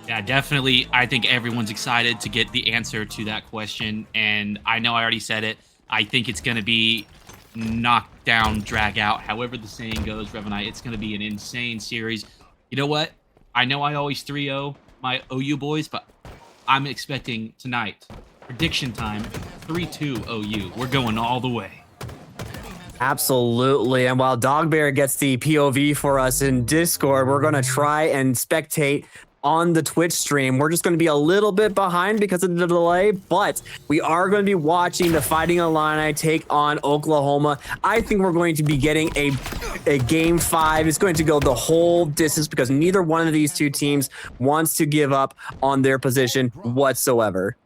Yeah, definitely. I think everyone's excited to get the answer to that question. And I know I already said it. I think it's going to be knock down, drag out. However the saying goes, Revanite, it's going to be an insane series. You know what? I know I always 3-0 my OU boys, but I'm expecting tonight, prediction time, 3-2 OU. We're going all the way. Absolutely. And while Dogbear gets the POV for us in Discord, we're going to try and spectate on the Twitch stream. We're just going to be a little bit behind because of the delay, but we are going to be watching the Fighting Illini take on Oklahoma. I think we're going to be getting a game 5. It's going to go the whole distance because neither one of these two teams wants to give up on their position whatsoever.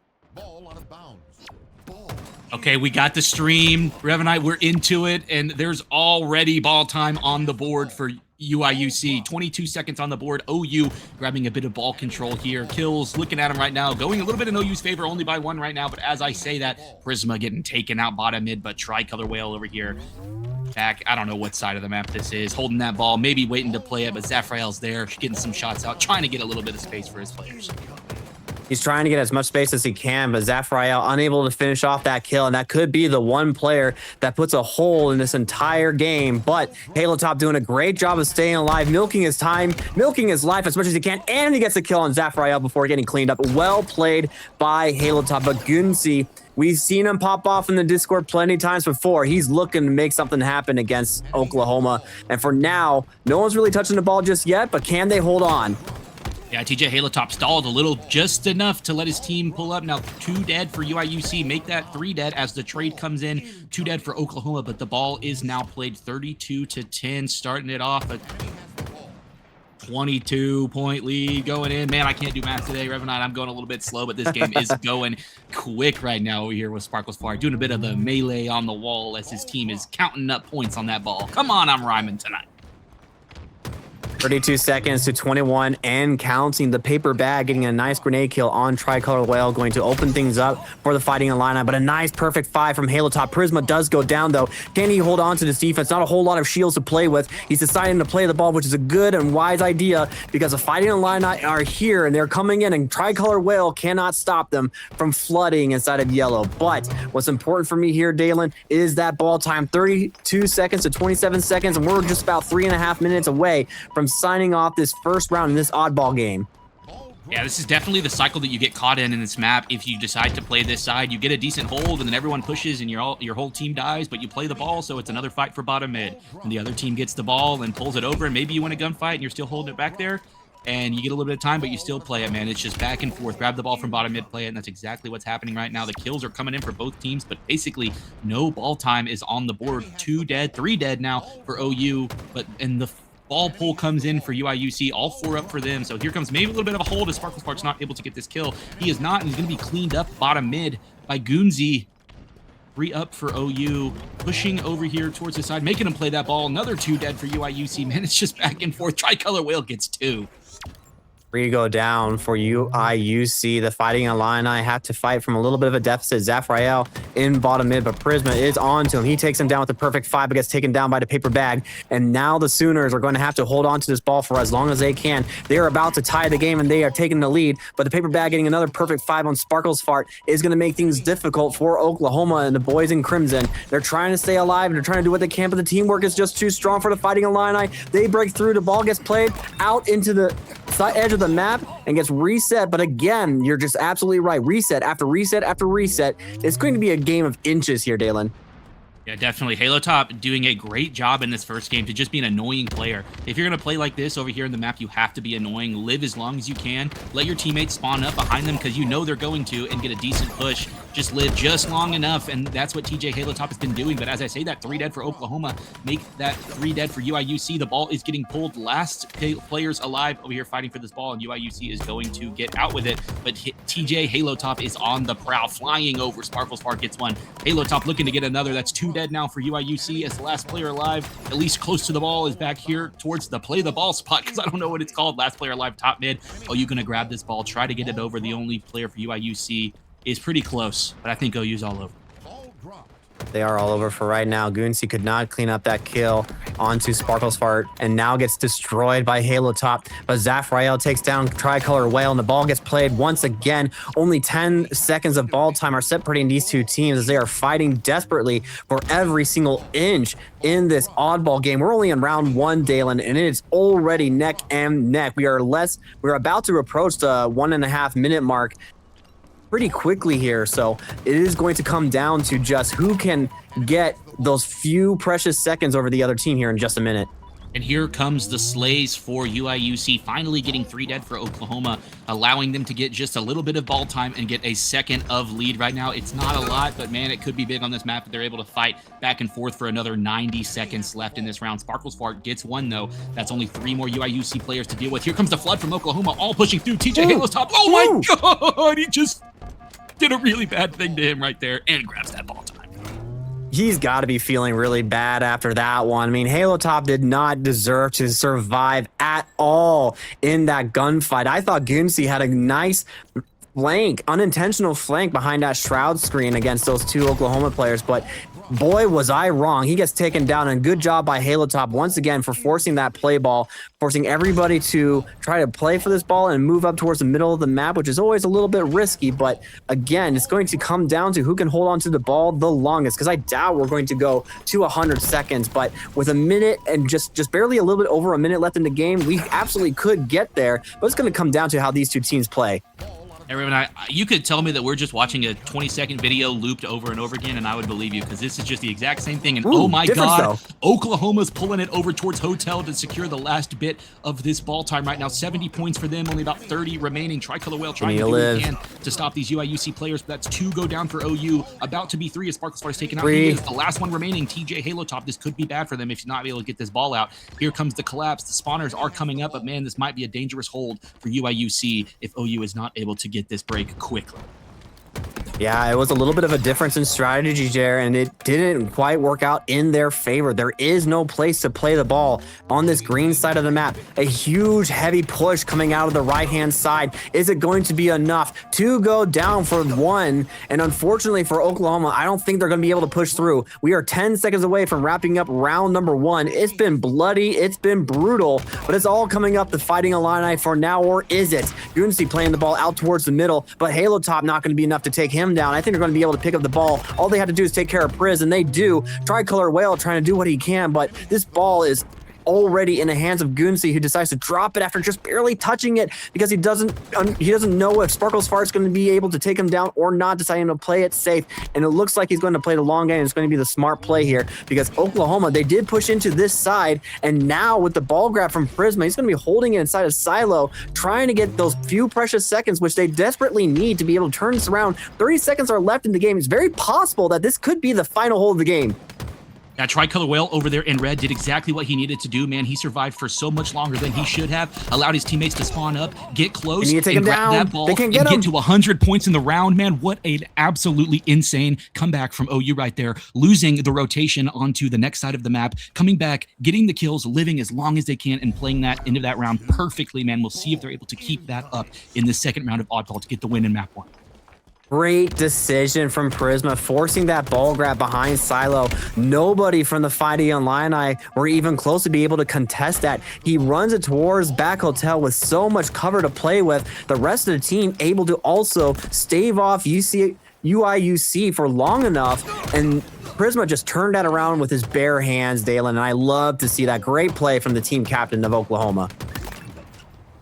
Okay, we got the stream. Revanite, we're into it, and there's already ball time on the board for UIUC. 22 seconds on the board. OU grabbing a bit of ball control here. Kills, looking at him right now, going a little bit in OU's favor, only by 1 right now, but as I say that, Prisma getting taken out bottom mid, but Tricolor Whale over here. Back, I don't know what side of the map this is, holding that ball, maybe waiting to play it, but Zafrael's there, getting some shots out, trying to get a little bit of space for his players. He's trying to get as much space as he can, but Zafrael unable to finish off that kill, and that could be the one player that puts a hole in this entire game. But Halo Top doing a great job of staying alive, milking his time, milking his life as much as he can, and he gets a kill on Zafrael before getting cleaned up. Well played by Halo Top, but Gunzi, we've seen him pop off in the Discord plenty of times before. He's looking to make something happen against Oklahoma, and for now, no one's really touching the ball just yet, but can they hold on? Yeah, TJ Halo Top stalled a little, just enough to let his team pull up. Now 2 dead for UIUC, make that 3 dead as the trade comes in. 2 dead for Oklahoma, but the ball is now played 32-10, starting it off a 22-point lead going in. Man, I can't do math today, Revanite. I'm going a little bit slow, but this game is going quick right now over here with Sparkles Far, doing a bit of the melee on the wall as his team is counting up points on that ball. Come on, I'm rhyming tonight. 32 seconds to 21 and counting. The paper bag getting a nice grenade kill on Tricolor Whale, going to open things up for the Fighting Illini, but a nice perfect 5 from Halo Top. Prisma does go down though. Can he hold on to this defense? Not a whole lot of shields to play with. He's deciding to play the ball, which is a good and wise idea because the Fighting Illini are here and they're coming in, and Tricolor Whale cannot stop them from flooding inside of yellow. But what's important for me here, Dalyn, is that ball time. 32 seconds to 27 seconds, and we're just about 3.5 minutes away from signing off this first round in this oddball game. Yeah, this is definitely the cycle that you get caught in this map. If you decide to play this side, you get a decent hold, and then everyone pushes, and your whole team dies, but you play the ball, so it's another fight for bottom mid. And the other team gets the ball and pulls it over, and maybe you win a gunfight, and you're still holding it back there, and you get a little bit of time, but you still play it, man. It's just back and forth. Grab the ball from bottom mid, play it, and that's exactly what's happening right now. The kills are coming in for both teams, but basically no ball time is on the board. 2 dead, 3 dead now for OU, but in the ball pull comes in for UIUC, all 4 up for them. So here comes maybe a little bit of a hold as Sparkle Spark's not able to get this kill. He is not, and he's going to be cleaned up bottom mid by Gunzi. 3 up for OU, pushing over here towards the side, making him play that ball. Another 2 dead for UIUC. Man, it's just back and forth. Tricolor Whale gets 2. 3 go down for UIUC. The Fighting Illini have to fight from a little bit of a deficit. Zafrael in bottom mid, but Prisma is on to him. He takes him down with the perfect 5, but gets taken down by the paper bag. And now the Sooners are going to have to hold on to this ball for as long as they can. They are about to tie the game, and they are taking the lead. But the paper bag getting another perfect 5 on Sparkle's Fart is going to make things difficult for Oklahoma and the boys in Crimson. They're trying to stay alive, and they're trying to do what they can, but the teamwork is just too strong for the Fighting Illini. They break through. The ball gets played out into the edge of the map and gets reset. But again, you're just absolutely right. Reset after reset after reset. It's going to be a game of inches here, Dalyn. Yeah, definitely. Halo Top doing a great job in this first game to just be an annoying player. If you're going to play like this over here in the map, you have to be annoying. Live as long as you can. Let your teammates spawn up behind them because you know they're going to, and get a decent push. Just live just long enough, and that's what TJ Halo Top has been doing. But as I say, that 3 dead for Oklahoma, make that 3 dead for UIUC. The ball is getting pulled. Last players alive over here fighting for this ball, and UIUC is going to get out with it. But TJ Halo Top is on the prowl, flying over. Sparkle Spark gets 1. Halo Top looking to get another. That's 2 dead now for UIUC as the last player alive, at least close to the ball, is back here towards the play the ball spot, because I don't know what it's called. Last player alive, top mid. Oh, you're going to grab this ball, try to get it over. The only player for UIUC is pretty close, but I think OU's all over. They are all over for right now. Goonsey could not clean up that kill onto Sparkle's Fart and now gets destroyed by Halo Top. But Zafrael takes down Tricolor Whale and the ball gets played once again. Only 10 seconds of ball time are separating these two teams as they are fighting desperately for every single inch in this oddball game. We're only in round 1, Dalyn, and it is already neck and neck. We're about to approach the 1.5 minute mark pretty quickly here, so it is going to come down to just who can get those few precious seconds over the other team here in just a minute. And here comes the slays for UIUC, finally getting 3 dead for Oklahoma, allowing them to get just a little bit of ball time and get a second of lead right now. It's not a lot, but man, it could be big on this map if they're able to fight back and forth for another 90 seconds left in this round. Sparkle's Fart gets 1, though. That's only 3 more UIUC players to deal with. Here comes the flood from Oklahoma, all pushing through. TJ Halo's top. Oh my God, he just did a really bad thing to him right there and grabs that ball time. He's got to be feeling really bad after that one. I mean, Halo Top did not deserve to survive at all in that gunfight. I thought Goonsey had a nice flank, unintentional flank behind that shroud screen against those 2 Oklahoma players, but boy, was I wrong. He gets taken down, and good job by Halo Top once again for forcing that play ball, forcing everybody to try to play for this ball and move up towards the middle of the map, which is always a little bit risky. But again, it's going to come down to who can hold on to the ball the longest, because I doubt we're going to go to 100 seconds. But with a minute and just barely a little bit over a minute left in the game, we absolutely could get there. But it's going to come down to how these two teams play. Hey, Revanite, you could tell me that we're just watching a 20-second video looped over and over again, and I would believe you, because this is just the exact same thing. And oh my God, Oklahoma's pulling it over towards Hotel to secure the last bit of this ball time right now. 70 points for them, only about 30 remaining. Tricolor Whale trying to do what he can to stop these UIUC players, but that's 2 go down for OU. About to be 3 as Sparkle's Fart is taken out. He is the last one remaining. TJ Halo Top. This could be bad for them if he's not able to get this ball out. Here comes the collapse. The spawners are coming up, but man, this might be a dangerous hold for UIUC if OU is not able to get this break quickly. Yeah, it was a little bit of a difference in strategy there, and it didn't quite work out in their favor. There is no place to play the ball on this green side of the map. A huge, heavy push coming out of the right-hand side. Is it going to be enough to go down for 1? And unfortunately for Oklahoma, I don't think they're going to be able to push through. We are 10 seconds away from wrapping up round number 1. It's been bloody, it's been brutal, but it's all coming up the Fighting Illini for now, or is it? Goonsey playing the ball out towards the middle, but Halo Top not going to be enough to take him down. I think they're going to be able to pick up the ball. All they have to do is take care of Priz, and they do. Tricolor Whale trying to do what he can, but this ball is already in the hands of Goonsey, who decides to drop it after just barely touching it because he doesn't know if Sparkle's Fart's going to be able to take him down or not, deciding to play it safe. And it looks like he's going to play the long game. It's going to be the smart play here because Oklahoma, they did push into this side, and now with the ball grab from Prisma, he's going to be holding it inside of Silo, trying to get those few precious seconds, which they desperately need to be able to turn this around. 30 seconds are left in the game. It's very possible that this could be the final hold of the game. That Tricolor Whale over there in red did exactly what he needed to do, man. He survived for so much longer than he should have, allowed his teammates to spawn up, get close, and grab that ball, and get to 100 points in the round, man. What an absolutely insane comeback from OU right there, losing the rotation onto the next side of the map, coming back, getting the kills, living as long as they can, and playing that into that round perfectly, man. We'll see if they're able to keep that up in the second round of Oddball to get the win in map 1. Great decision from Prisma, forcing that ball grab behind Silo. Nobody from the Fighting Illini were even close to be able to contest that. He runs it towards back hotel with so much cover to play with. The rest of the team able to also stave off UIUC for long enough, and Prisma just turned that around with his bare hands, Dalyn, and I love to see that great play from the team captain of Oklahoma.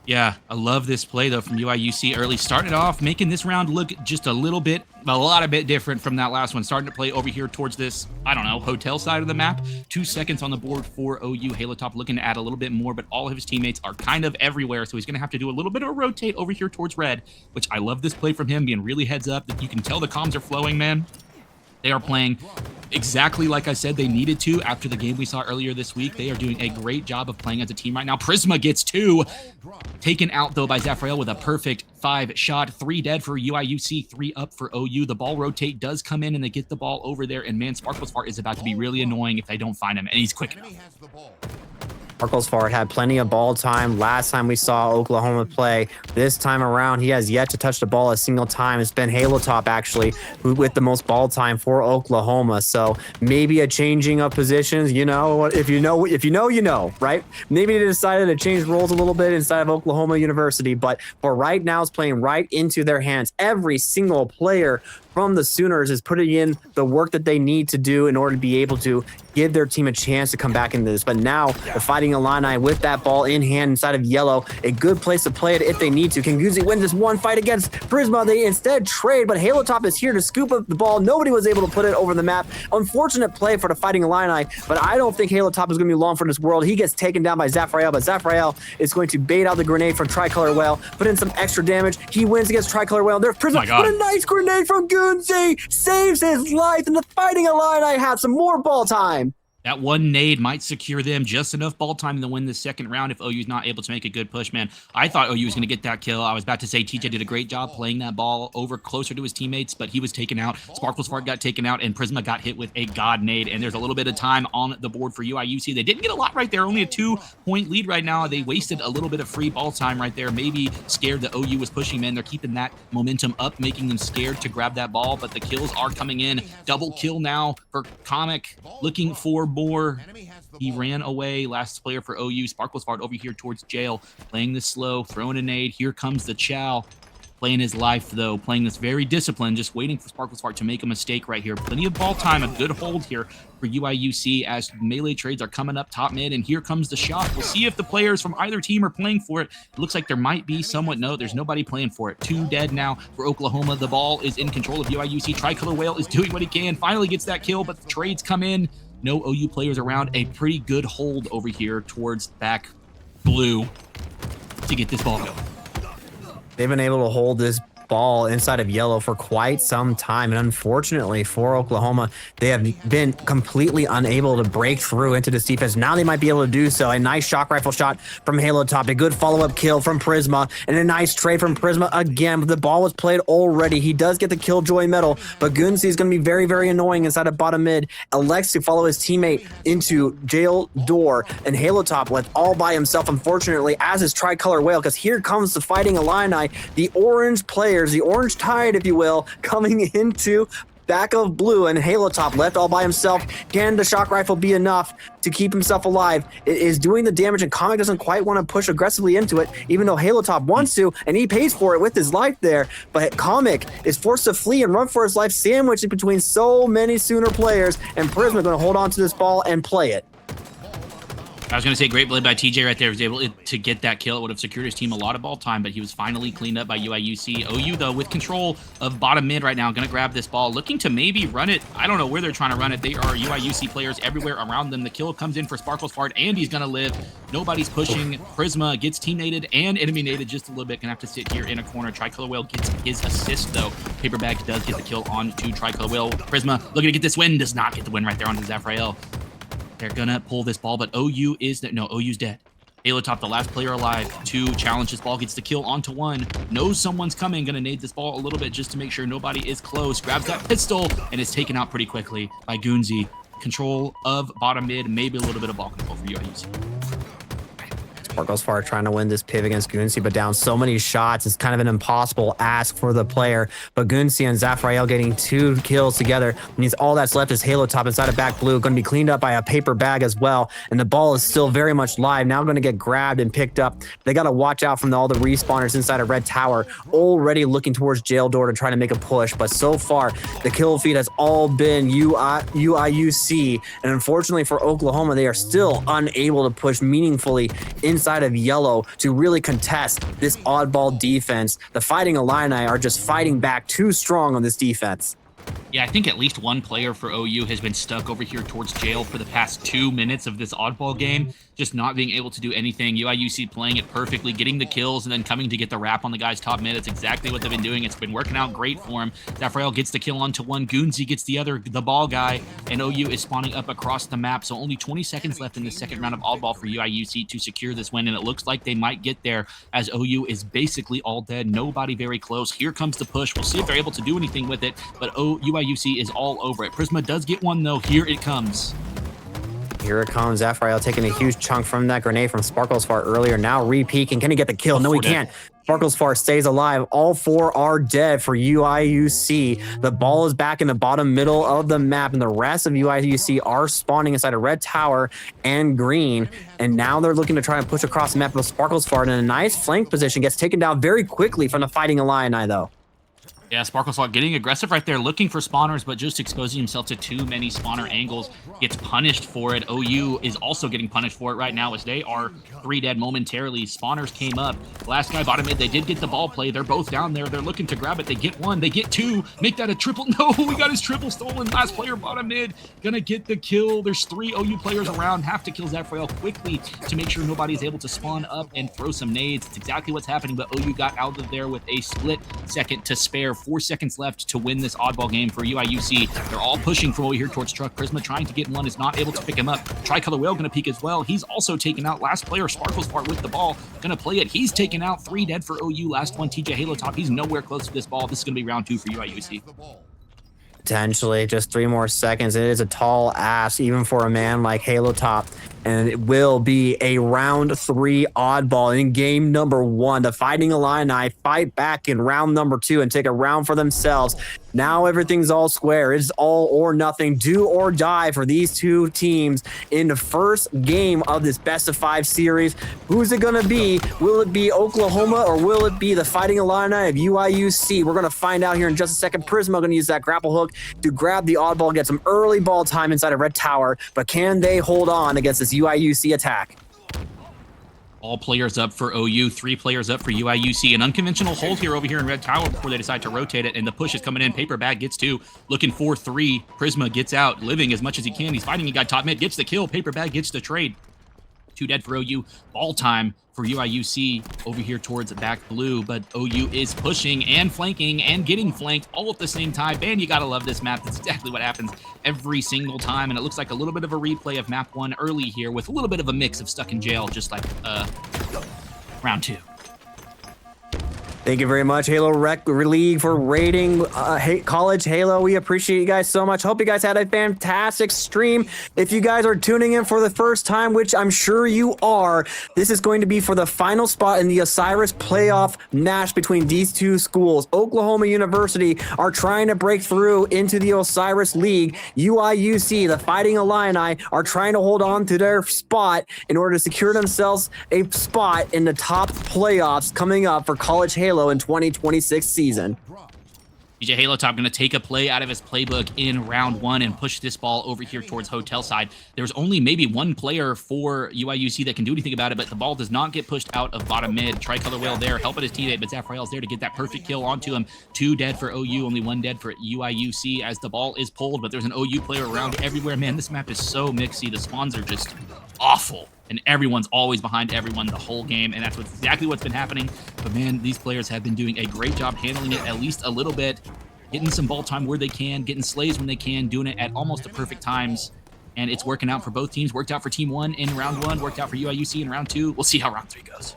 Yeah, I love this play, though, from UIUC early. Started off making this round look just a lot of bit different from that last one. Starting to play over here towards this, I don't know, hotel side of the map. 2 seconds on the board for OU. Halo Top looking to add a little bit more, but all of his teammates are kind of everywhere, so he's going to have to do a little bit of a rotate over here towards red, which I love this play from him, being really heads up. You can tell the comms are flowing, man. They are playing exactly like I said they needed to after the game we saw earlier this week. They are doing a great job of playing as a team right now. Prisma gets 2. Taken out, though, by Zafrael with a perfect 5 shot. 3 dead for UIUC, 3 up for OU. The ball rotate does come in, and they get the ball over there. And, man, Sparkle's Fart is about to be really annoying if they don't find him, and he's quick enough. Sparklesford had plenty of ball time last time we saw Oklahoma play. This time around, he has yet to touch the ball a single time. It's been Halo Top actually with the most ball time for Oklahoma. So maybe a changing of positions. You know, if you know, you know, right? Maybe they decided to change roles a little bit inside of Oklahoma University, but for right now, it's playing right into their hands. Every single player from the Sooners is putting in the work that they need to do in order to be able to give their team a chance to come back into this. But now the Fighting Illini with that ball in hand inside of yellow, a good place to play it if they need to. Can Guzi win this one fight against Prisma? They instead trade, but Halo Top is here to scoop up the ball. Nobody was able to put it over the map. Unfortunate play for the Fighting Illini, but I don't think Halo Top is going to be long for this world. He gets taken down by Zafrael, but Zafrael is going to bait out the grenade from Tricolor Whale, put in some extra damage. He wins against Tricolor Whale. There's Prisma. What a nice grenade from Gunzi! Saves his life, and the Fighting Illini have some more ball time. That one nade might secure them just enough ball time to win the second round if OU's not able to make a good push, man. I thought OU was going to get that kill. I was about to say TJ did a great job playing that ball over closer to his teammates, but he was taken out. Sparklesford got taken out, and Prisma got hit with a god nade, and there's a little bit of time on the board for UIUC. They didn't get a lot right there, only a 2-point lead right now. They wasted a little bit of free ball time right there, maybe scared that OU was pushing, man. They're keeping that momentum up, making them scared to grab that ball, but the kills are coming in. Double kill now for Comic, looking for more. He ran away. Last player for OU. Sparklesford over here towards jail, playing this slow, throwing a nade. Here comes the Chow, playing his life though, playing this very disciplined, just waiting for Sparklesford to make a mistake right here. Plenty of ball time, a good hold here for UIUC as melee trades are coming up top mid, and here comes the shot. We'll see if the players from either team are playing for it. It looks like there might be somewhat. No, there's nobody playing for it. 2 dead now for Oklahoma. The ball is in control of UIUC. Tricolor Whale is doing what he can, finally gets that kill, but the trades come in. No OU players around. A pretty good hold over here towards back blue to get this ball going. They've been able to hold this ball inside of yellow for quite some time, and unfortunately for Oklahoma, they have been completely unable to break through into this defense. Now they might be able to do so. A nice shock rifle shot from Halo Top, a good follow-up kill from Prisma, and a nice trade from Prisma again, but the ball was played already. He does get the Killjoy medal, but Gunzi is going to be very, very annoying inside of bottom mid. Elects to follow his teammate into jail door, and Halo Top left all by himself, unfortunately, as is Tricolor Whale, because here comes the Fighting Illini, the orange players, the orange tide, if you will, coming into back of blue, and Halo Top left all by himself. Can the shock rifle be enough to keep himself alive? It is doing the damage, and Comic doesn't quite want to push aggressively into it, even though Halo Top wants to, and he pays for it with his life there. But Comic is forced to flee and run for his life, sandwiched between so many Sooner players, and Prisma going to hold on to this ball and play it. I was going to say great play by TJ right there. He was able to get that kill. It would have secured his team a lot of ball time, but he was finally cleaned up by UIUC. OU, though, with control of bottom mid right now, going to grab this ball, looking to maybe run it. I don't know where they're trying to run it. They are UIUC players everywhere around them. The kill comes in for Sparklesford, and he's going to live. Nobody's pushing. Prisma gets team-nated and enemy-nated just a little bit. Going to have to sit here in a corner. Tricolor Whale gets his assist, though. Paperback does get the kill on to Tricolor Whale. Prisma looking to get this win. Does not get the win right there onto Zafrael. They're gonna pull this ball, but OU is no, OU's dead. Halo Top, the last player alive to challenge this ball, gets the kill onto one. Knows someone's coming, gonna nade this ball a little bit just to make sure nobody is close. Grabs that pistol and is taken out pretty quickly by Gunzi. Control of bottom mid, maybe a little bit of ball control for UIUC. Sparklesford trying to win this piv against Gunzi, but down so many shots, it's kind of an impossible ask for the player. But Gunzi and Zafrael getting 2 kills together means all that's left is Halo Top inside of back blue, going to be cleaned up by a paper bag as well, and the ball is still very much live. Now going to get grabbed and picked up. They got to watch out from all the respawners inside of Red Tower, already looking towards jail door to try to make a push, but so far, the kill feed has all been UIUC, and unfortunately for Oklahoma, they are still unable to push meaningfully inside of yellow to really contest this oddball defense. The Fighting Illini are just fighting back too strong on this defense. Yeah, I think at least one player for OU has been stuck over here towards jail for the past 2 minutes of this oddball game, just not being able to do anything. UIUC playing it perfectly, getting the kills, and then coming to get the wrap on the guy's top mid. It's exactly what they've been doing. It's been working out great for him. Zafrael gets the kill onto one. Gunzi gets the other, the ball guy, and OU is spawning up across the map. So only 20 seconds left in the second round of oddball for UIUC to secure this win, and it looks like they might get there as OU is basically all dead. Nobody very close. Here comes the push. We'll see if they're able to do anything with it, but UIUC is all over it. Prisma does get one, though. Here it comes. Here it comes. Zafrael taking a huge chunk from that grenade from Sparkle's Far earlier. Now re-peeking. Can he get the kill? No, he can't. Sparkle's Far stays alive. All 4 are dead for UIUC. The ball is back in the bottom middle of the map, and the rest of UIUC are spawning inside a red tower and green. And now they're looking to try and push across the map with Sparkle's Far in a nice flank position. Gets taken down very quickly from the Fighting Illini, though. Yeah, Sparkleslot getting aggressive right there, looking for spawners, but just exposing himself to too many spawner angles. Gets punished for it. OU is also getting punished for it right now as they are 3 dead momentarily. Spawners came up. Last guy bottom mid, they did get the ball play. They're both down there. They're looking to grab it. They get 1. They get 2. Make that a triple. No, we got his triple stolen. Last player bottom mid. Gonna get the kill. There's 3 OU players around. Have to kill Zafrael quickly to make sure nobody's able to spawn up and throw some nades. It's exactly what's happening, but OU got out of there with a split second to spare. 4 seconds left to win this oddball game for UIUC. They're all pushing from over here towards Truck. Prisma trying to get 1, is not able to pick him up. Tricolor Whale gonna peek as well. He's also taken out. Last player, Sparkle's Part with the ball. Gonna play it. He's taken out. 3 dead for OU. Last one, TJ Halo Top. He's nowhere close to this ball. This is gonna be round 2 for UIUC. Potentially, just 3 more seconds. It is a tall ask, even for a man like Halo Top. And it will be a round 3 oddball in game number 1. The Fighting Illini fight back in round number 2 and take a round for themselves. Now everything's all square. It's all or nothing, do or die for these 2 teams in the first game of this best of 5 series. Who's it going to be? Will it be Oklahoma or will it be the Fighting Illini of UIUC? We're going to find out here in just a second. Prisma going to use that grapple hook to grab the oddball, get some early ball time inside a red tower, but can they hold on against this UIUC attack? All players up for OU, 3 players up for UIUC. An unconventional hold here over here in red tower before they decide to rotate it, and the push is coming in. Paper Bag gets 2, looking for 3. Prisma gets out, living as much as he can. He's fighting a guy top mid, gets the kill. Paper Bag gets the trade. 2 dead for OU. Ball time for UIUC over here towards back blue, but OU is pushing and flanking and getting flanked all at the same time. Man, you gotta love this map. That's exactly what happens every single time, and it looks like a little bit of a replay of map 1 early here with a little bit of a mix of Stuck in Jail, just like round 2. Thank you very much, Halo Rec League, for rating College Halo. We appreciate you guys so much. Hope you guys had a fantastic stream. If you guys are tuning in for the first time, which I'm sure you are, this is going to be for the final spot in the Osiris playoff match between these 2 schools. Oklahoma University are trying to break through into the Osiris League. UIUC, the Fighting Illini, are trying to hold on to their spot in order to secure themselves a spot in the top playoffs coming up for College Halo in 2026 season. DJ Halo Top going to take a play out of his playbook in round 1 and push this ball over here towards hotel side. There's only maybe 1 player for UIUC that can do anything about it, but the ball does not get pushed out of bottom mid. Tricolor Whale there, helping his teammate, but Zafrael's there to get that perfect kill onto him. 2 dead for OU, only 1 dead for UIUC as the ball is pulled, but there's an OU player around everywhere. Man, this map is so mixy. The spawns are just awful, and everyone's always behind everyone the whole game, and that's exactly what's been happening. But man, these players have been doing a great job handling it at least a little bit, getting some ball time where they can, getting slays when they can, doing it at almost the perfect times, and it's working out for both teams. Worked out for Team 1 in round 1, worked out for UIUC in round 2. We'll see how round 3 goes.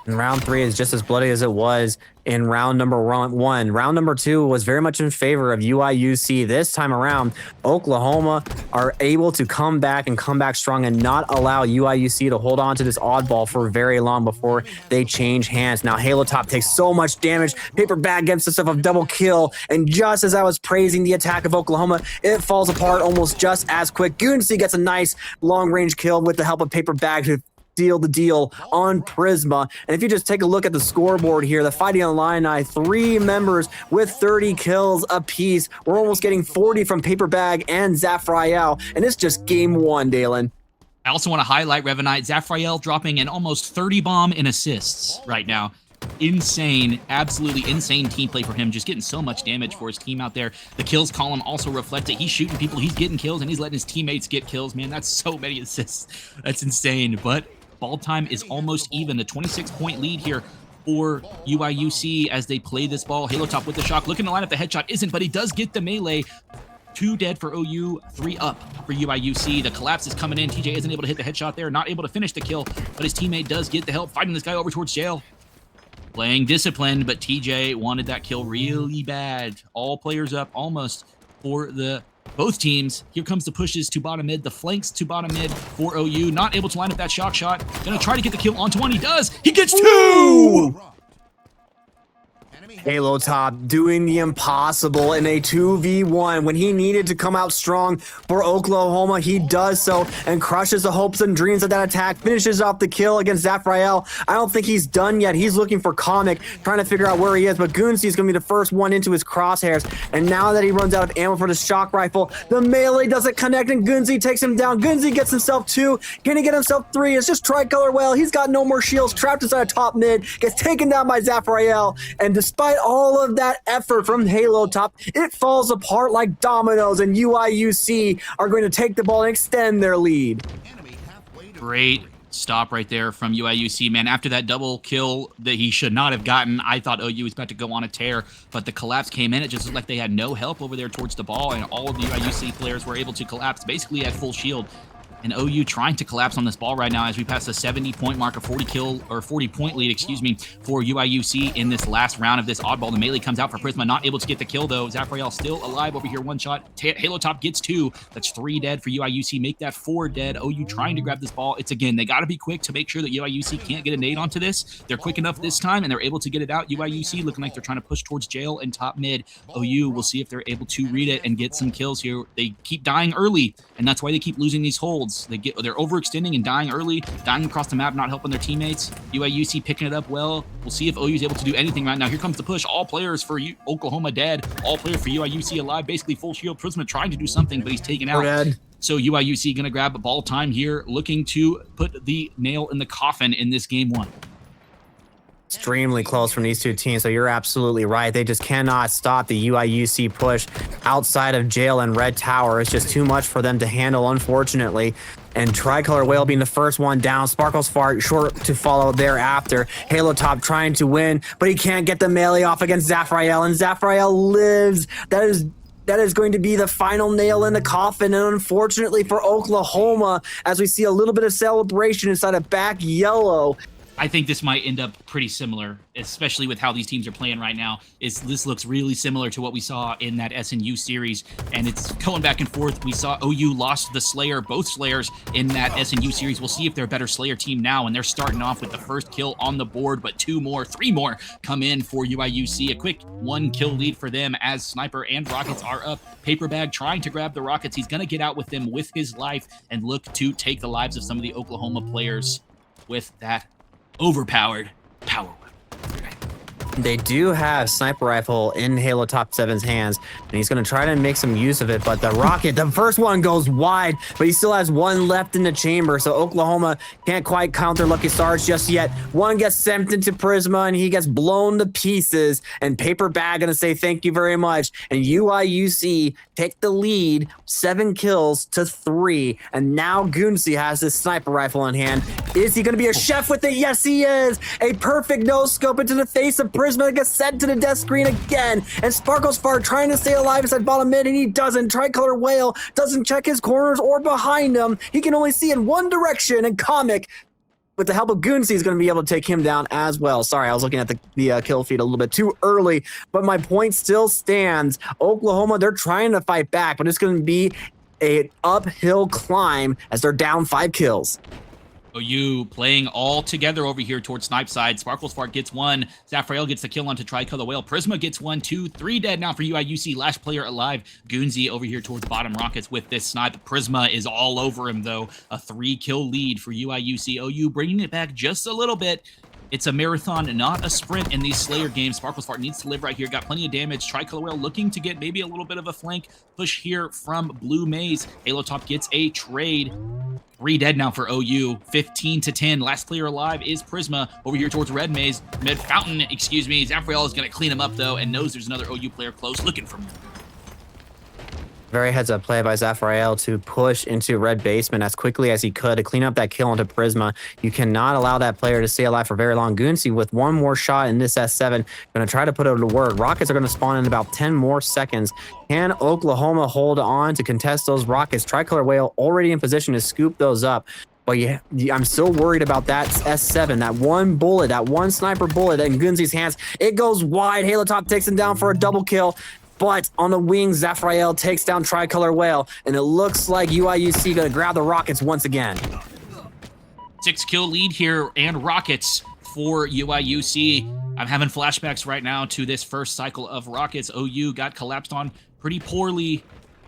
And round 3 is just as bloody as it was in round number 1. Round number 2 was very much in favor of UIUC. This time around, Oklahoma are able to come back strong and not allow UIUC to hold on to this oddball for very long before they change hands. Now, Halo Top takes so much damage. Paper Bag gets himself a double kill, and just as I was praising the attack of Oklahoma, it falls apart almost just as quick. Goonsey gets a nice long-range kill with the help of Paper Bag to seal the deal on Prisma. And if you just take a look at the scoreboard here, the Fighting Illini, 3 members with 30 kills apiece. We're almost getting 40 from Paper Bag and Zafrael, and it's just game 1, Dalyn. I also want to highlight Revanite. Zafrael dropping an almost 30 bomb in assists right now. Insane, absolutely insane team play for him. Just getting so much damage for his team out there. The kills column also reflects it. He's shooting people, he's getting kills, and he's letting his teammates get kills. Man, that's so many assists. That's insane. But ball time is almost even. A 26-point lead here for UIUC as they play this ball. Halo Top with the shock. Looking to line up the headshot. Isn't, but he does get the melee. 2 dead for OU, 3 up for UIUC. The collapse is coming in. TJ isn't able to hit the headshot there. Not able to finish the kill, but his teammate does get the help. Fighting this guy over towards jail. Playing disciplined, but TJ wanted that kill really bad. All players up almost for the both teams. Here comes the pushes to bottom mid, the flanks to bottom mid for OU. Not able to line up that shock shot. Gonna try to get the kill onto one. He does. He gets 2! Halo Top doing the impossible in a 2v1 when he needed to come out strong for Oklahoma. He does so and crushes the hopes and dreams of that attack, finishes off the kill against Zafrael. I don't think he's done yet. He's looking for Comic, trying to figure out where he is, but Goonsey is going to be the first one into his crosshairs. And now that he runs out of ammo for the shock rifle, the melee doesn't connect and Goonsey takes him down. Goonsey gets himself 2. Can he get himself 3? It's just Tricolor Whale. He's got no more shields, trapped inside a top mid, gets taken down by Zafrael. And despite all of that effort from Halo Top, it falls apart like dominoes, and UIUC are going to take the ball and extend their lead. Great stop right there from UIUC, man. After that double kill that he should not have gotten, I thought OU was about to go on a tear, but the collapse came in. It just looked like they had no help over there towards the ball, and all of the UIUC players were able to collapse basically at full shield. And OU trying to collapse on this ball right now as we pass the 70-point mark, a 40-point lead, for UIUC in this last round of this oddball. The melee comes out for Prisma, not able to get the kill though. Zafrael still alive over here, one shot. Halo Top gets 2. That's 3 dead for UIUC. Make that 4 dead. OU trying to grab this ball. It's again, they got to be quick to make sure that UIUC can't get a nade onto this. They're quick enough this time, and they're able to get it out. UIUC looking like they're trying to push towards jail and top mid. OU, we'll see if they're able to read it and get some kills here. They keep dying early, and that's why they keep losing these holds. They're overextending and dying early, dying across the map, not helping their teammates. UIUC picking it up well. We'll see if OU is able to do anything right now. Here comes the push. All players for Oklahoma dead. All players for UIUC alive. Basically full shield. Prisma trying to do something, but he's taken out. Dead. So UIUC gonna grab a ball time here, looking to put the nail in the coffin in this game 1. Extremely close from these two teams, so you're absolutely right. They just cannot stop the UIUC push outside of jail and Red Tower. It's just too much for them to handle, unfortunately. And Tricolor Whale being the first one down. Sparkle's Fart short to follow thereafter. Halo Top trying to win, but he can't get the melee off against Zafrael, and Zafrael lives. That is going to be the final nail in the coffin, and unfortunately for Oklahoma, as we see a little bit of celebration inside of back yellow. I think this might end up pretty similar, especially with how these teams are playing right now. This looks really similar to what we saw in that SNU series, and it's going back and forth. We saw OU lost the Slayer, both Slayers in that SNU series. We'll see if they're a better Slayer team now, and they're starting off with the first kill on the board, but 3 more come in for UIUC. A quick 1-kill lead for them as Sniper and Rockets are up. Paperbag trying to grab the Rockets. He's going to get out with them with his life and look to take the lives of some of the Oklahoma players with that overpowered power weapon. They do have Sniper Rifle in Halo Top 7's hands, and he's going to try to make some use of it, but the rocket, the first one goes wide, but he still has 1 left in the chamber, so Oklahoma can't quite count their lucky stars just yet. 1 gets sent into Prisma, and he gets blown to pieces, and Paper Bag going to say thank you very much, and UIUC take the lead, 7 kills to 3, and now Goonsey has his Sniper Rifle in hand. Is he going to be a chef with it? Yes, he is! A perfect no-scope into the face of Prisma, gets sent to the death screen again, and Sparkle's Fart trying to stay alive inside bottom mid, and he doesn't. Tricolor Whale doesn't check his corners or behind him. He can only see in one direction, and Comic, with the help of Goonsey, is going to be able to take him down as well. Sorry, I was looking at the kill feed a little bit too early, but my point still stands. Oklahoma, they're trying to fight back, but it's going to be an uphill climb as they're down 5 kills. OU playing all together over here towards Snipe side. Sparkle's Fart gets 1. Zafrael gets the kill onto Tricolor Whale. Prisma gets 1, 2, 3 dead now for UIUC. Last player alive. Goonsey over here towards bottom Rockets with this snipe. Prisma is all over him, though. A 3-kill lead for UIUC. OU bringing it back just a little bit. It's a marathon, not a sprint in these Slayer games. Sparkle's Fart needs to live right here. Got plenty of damage. Tricolor Whale looking to get maybe a little bit of a flank push here from Blue Maze. Halo Top gets a trade. 3 dead now for OU. 15-10. Last player alive is Prisma over here towards Red Maze. Mid Fountain, excuse me. Zafrael is going to clean him up, though, and knows there's another OU player close looking for him. Very heads-up play by Zafrael to push into Red Basement as quickly as he could to clean up that kill onto Prisma. You cannot allow that player to stay alive for very long. Goonsey with 1 more shot in this S7. Going to try to put it to work. Rockets are going to spawn in about 10 more seconds. Can Oklahoma hold on to contest those rockets? Tricolor Whale already in position to scoop those up. But yeah, I'm still worried about that S7, that 1 bullet, that 1 sniper bullet in Goonsey's hands. It goes wide. Halo Top takes him down for a double kill. but on the wings, Zafrael takes down Tricolor Whale, and it looks like UIUC gonna grab the Rockets once again. 6-kill lead here and Rockets for UIUC. I'm having flashbacks right now to this first cycle of Rockets. OU got collapsed on pretty poorly.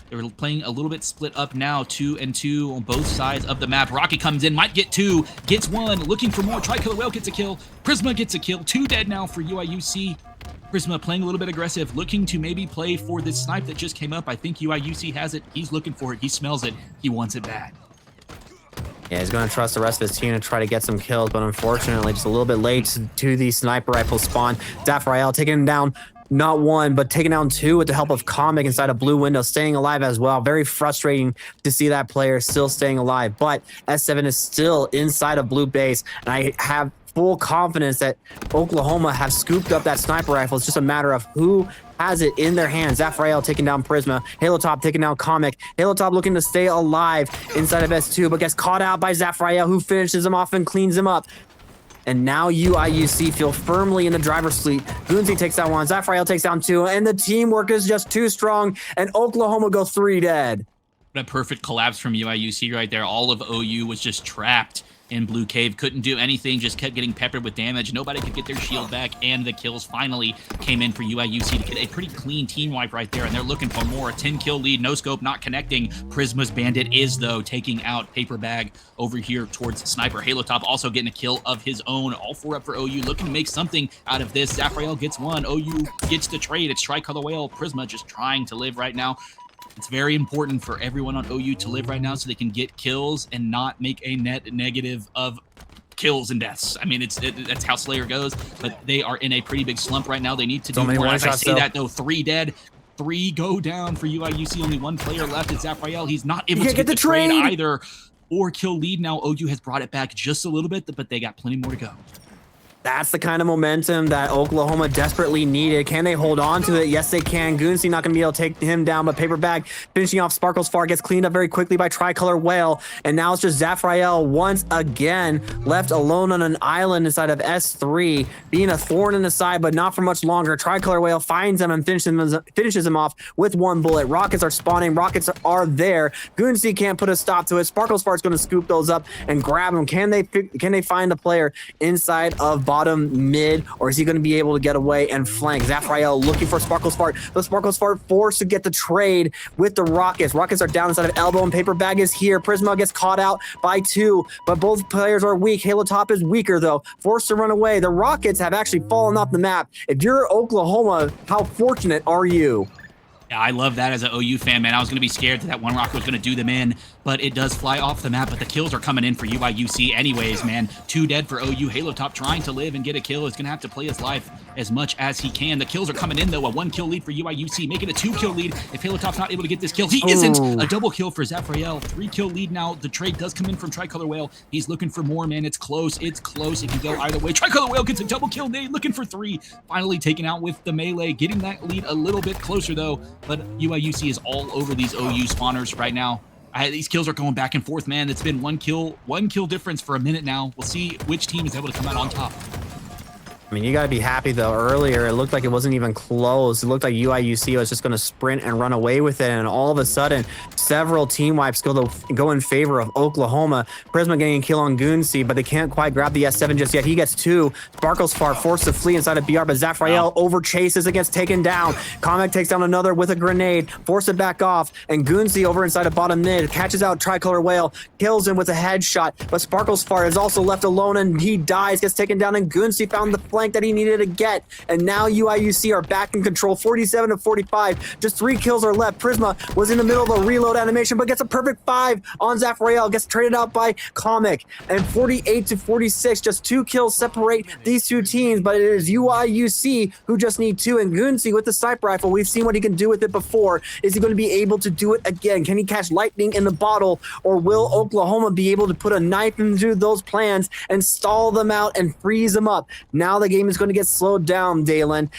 They're playing a little bit split up now, 2-2 on both sides of the map. Rocky comes in, might get 2, gets 1, looking for more. Tricolor Whale gets a kill. Prisma gets a kill. 2 dead now for UIUC. Prisma playing a little bit aggressive, looking to maybe play for this snipe that just came up. I think UIUC has it. He's looking for it. He smells it. He wants it bad. Yeah, he's going to trust the rest of his team to try to get some kills, but unfortunately, just a little bit late to the sniper rifle spawn. Zafrael taking him down, not 1, but taking down 2 with the help of Comic inside a blue window, staying alive as well. Very frustrating to see that player still staying alive, but S7 is still inside of blue base, and I have full confidence that Oklahoma have scooped up that sniper rifle. It's just a matter of who has it in their hands. Zafrael taking down Prisma. Halo Top taking down Comic. Halo Top looking to stay alive inside of S2, but gets caught out by Zafrael, who finishes him off and cleans him up. And now UIUC feel firmly in the driver's seat. Goonsey takes down 1, Zafrael takes down 2, and the teamwork is just too strong, and Oklahoma go 3 dead. A perfect collapse from UIUC right there. All of OU was just trapped in Blue Cave, couldn't do anything, just kept getting peppered with damage. Nobody could get their shield back, and the kills finally came in for UIUC to get a pretty clean team wipe right there, and they're looking for more. A 10-kill lead, no scope, not connecting. Prisma's Bandit is, though, taking out Paper Bag over here towards Sniper. Halo Top also getting a kill of his own. All 4 up for OU, looking to make something out of this. Zafrael gets 1. OU gets the trade. It's Tricolor Whale. Prisma just trying to live right now. It's very important for everyone on OU to live right now so they can get kills and not make a net negative of kills and deaths. I mean, that's how Slayer goes, but they are in a pretty big slump right now. They need to do more. As I say that, though, 3 dead. 3 go down for UIUC. Only 1 player left. It's Zafrael. He's not able to get the trade either. Or kill lead now. OU has brought it back just a little bit, but they got plenty more to go. That's the kind of momentum that Oklahoma desperately needed. Can they hold on to it? Yes, they can. Goonsey not going to be able to take him down, but Paper Bag finishing off Sparkle's Far gets cleaned up very quickly by Tricolor Whale. And now it's just Zafrael once again left alone on an island inside of S3, being a thorn in the side, but not for much longer. Tricolor Whale finds him and finishes him off with 1 bullet. Rockets are spawning. Rockets are there. Goonsey can't put a stop to it. Sparkle's Far's going to scoop those up and grab them. Can they find a player inside of bottom mid, or is he going to be able to get away and flank? Zafrael looking for Sparkle's Fart. The Sparkle's Fart forced to get the trade with the Rockets. Rockets are down inside of Elbow, and Paper Bag is here. Prisma gets caught out by 2, but both players are weak. Halo Top is weaker, though, forced to run away. The Rockets have actually fallen off the map. If you're Oklahoma, how fortunate are you? Yeah, I love that as an OU fan, man. I was going to be scared that one rocket was going to do them in, but it does fly off the map. But the kills are coming in for UIUC anyways, man. 2 dead for OU. Halo Top trying to live and get a kill is going to have to play his life as much as he can. The kills are coming in, though. A 1-kill lead for UIUC, making a 2-kill lead. If Halo Top's not able to get this kill, he isn't. A double kill for Zafrael. 3-kill lead now. The trade does come in from Tricolor Whale. He's looking for more, man. It's close. It's close. It can go either way. Tricolor Whale gets a double kill. Nade looking for 3. Finally taken out with the melee, getting that lead a little bit closer, though. But UIUC is all over these OU spawners right now. These kills are going back and forth, man. It's been one kill difference for a minute now. We'll see which team is able to come out on top. I mean, you got to be happy, though. Earlier, it looked like it wasn't even close. It looked like UIUC was just going to sprint and run away with it. And all of a sudden, several team wipes go in favor of Oklahoma. Prisma getting a kill on Goonsey, but they can't quite grab the S7 just yet. He gets 2. Sparkle's Far forced to flee inside of BR, but Zafrael over chases and gets taken down. Comic takes down another with a grenade, force it back off. And Goonsey over inside of bottom mid catches out Tricolor Whale, kills him with a headshot. But Sparkle's Far is also left alone and he dies, gets taken down. And Goonsey found the flank that he needed to get, and now UIUC are back in control, 47-45. Just 3 kills are left. Prisma was in the middle of a reload animation, but gets a perfect 5 on Zafrael, gets traded out by Comic, and 48-46. Just 2 kills separate these 2 teams, but it is UIUC who just need 2, and Goonsey with the sniper rifle, we've seen what he can do with it before. Is he going to be able to do it again? Can he catch lightning in the bottle, or will Oklahoma be able to put a knife into those plans and stall them out and freeze them up? Now the game is going to get slowed down, Dalyn.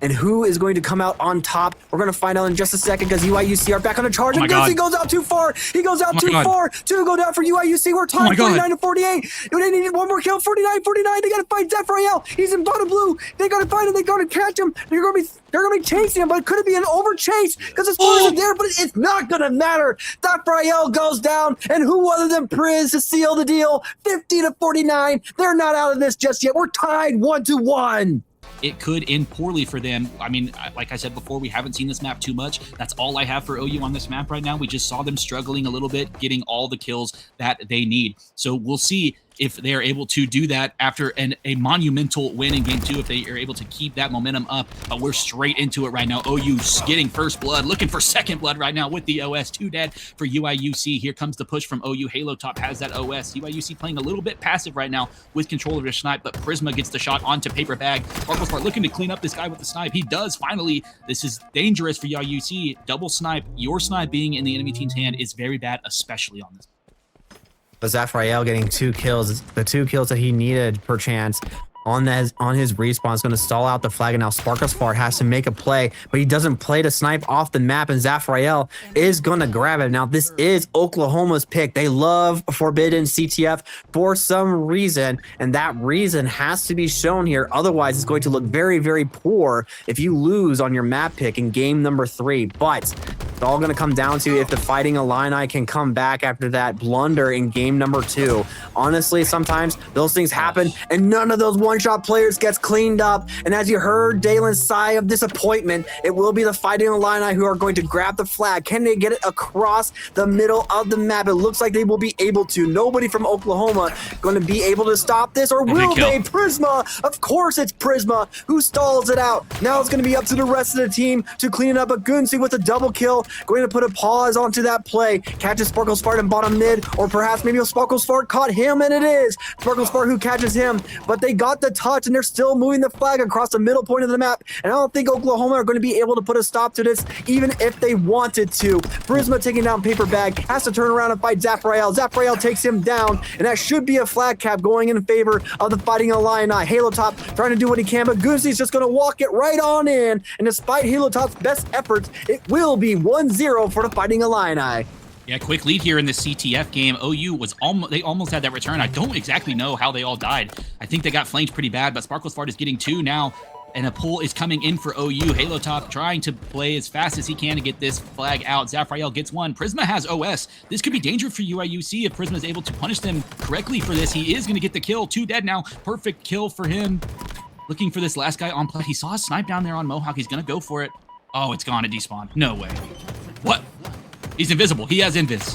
And who is going to come out on top? We're going to find out in just a second because UIUC are back on a charge. Oh And Goosey goes out too far. He goes out too far. 2 go down for UIUC. We're tied 49 to 48. They need one more kill. 49. They got to find Zephyriel. He's in bottom blue. They got to find him. They got to catch him. They're going to be chasing him, but could it be an over chase? Because the spawn isn't there, but it's not going to matter. Zephyriel goes down, and who other than Priz to seal the deal? 50 to 49. They're not out of this just yet. We're tied 1-1. It could end poorly for them. I mean, like I said before, we haven't seen this map too much. That's all I have for OU on this map right now. We just saw them struggling a little bit, getting all the kills that they need. So we'll see if they're able to do that after a monumental win in game 2, if they are able to keep that momentum up. But we're straight into it right now. OU getting first blood, looking for second blood right now with the OS. 2 dead for UIUC. Here comes the push from OU. Halo Top has that OS. UIUC playing a little bit passive right now with control of their snipe, but Prisma gets the shot onto Paper Bag. Sparklesfart looking to clean up this guy with the snipe. He does finally. This is dangerous for UIUC. Double snipe. Your snipe being in the enemy team's hand is very bad, especially on this. But Zephyriel getting 2 kills, the 2 kills that he needed perchance on his respawn is going to stall out the flag, and now Sparklesfart has to make a play, but he doesn't play to snipe off the map, and Zephyriel is going to grab it. Now, this is Oklahoma's pick. They love Forbidden CTF for some reason, and that reason has to be shown here. Otherwise, it's going to look very, very poor if you lose on your map pick in game number 3. But it's all going to come down to if the Fighting Illini can come back after that blunder in game number 2. Honestly, sometimes those things happen, and none of those one-shot players gets cleaned up. And as you heard Dalyn's sigh of disappointment, it will be the Fighting Illini who are going to grab the flag. Can they get it across the middle of the map? It looks like they will be able to. Nobody from Oklahoma going to be able to stop this, or will they? Prisma, of course it's Prisma who stalls it out. Now it's going to be up to the rest of the team to clean it up. But Goonsey with a double kill, going to put a pause onto that play. Catches Sparklesfart in bottom mid, or perhaps maybe Sparklesfart caught him, and it is Sparklesfart who catches him. But they got the touch, and they're still moving the flag across the middle point of the map. And I don't think Oklahoma are going to be able to put a stop to this, even if they wanted to. Prisma taking down Paper Bag, has to turn around and fight Zephyriel. Zephyriel takes him down, and that should be a flag cap going in favor of the Fighting Illini. Halo Top trying to do what he can, but Goosey's just going to walk it right on in. And despite Halo Top's best efforts, it will be 1-0 for the Fighting Illini. Yeah, quick lead here in the CTF game. OU was almost had that return. I don't exactly know how they all died. I think they got flanked pretty bad, but Sparklesfart is getting 2 now, and a pull is coming in for OU. Halo Top trying to play as fast as he can to get this flag out. Zephyriel gets 1. Prisma has OS. This could be dangerous for UIUC if Prisma is able to punish them correctly for this. He is going to get the kill. 2 dead now. Perfect kill for him. Looking for this last guy on play. He saw a snipe down there on Mohawk. He's going to go for it. Oh, it's gone to despawn. No way. What? He's invisible. He has invis.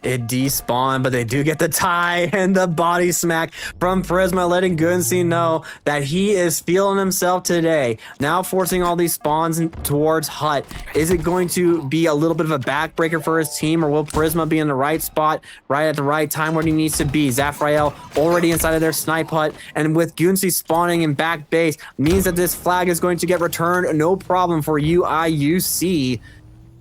It despawned, but they do get the tie and the body smack from Prisma, letting Goonsey know that he is feeling himself today. Now forcing all these spawns towards Hut. Is it going to be a little bit of a backbreaker for his team, or will Prisma be in the right spot, right at the right time where he needs to be? Zephyriel already inside of their snipe hut, and with Goonsey spawning in back base, means that this flag is going to get returned, no problem for UIUC.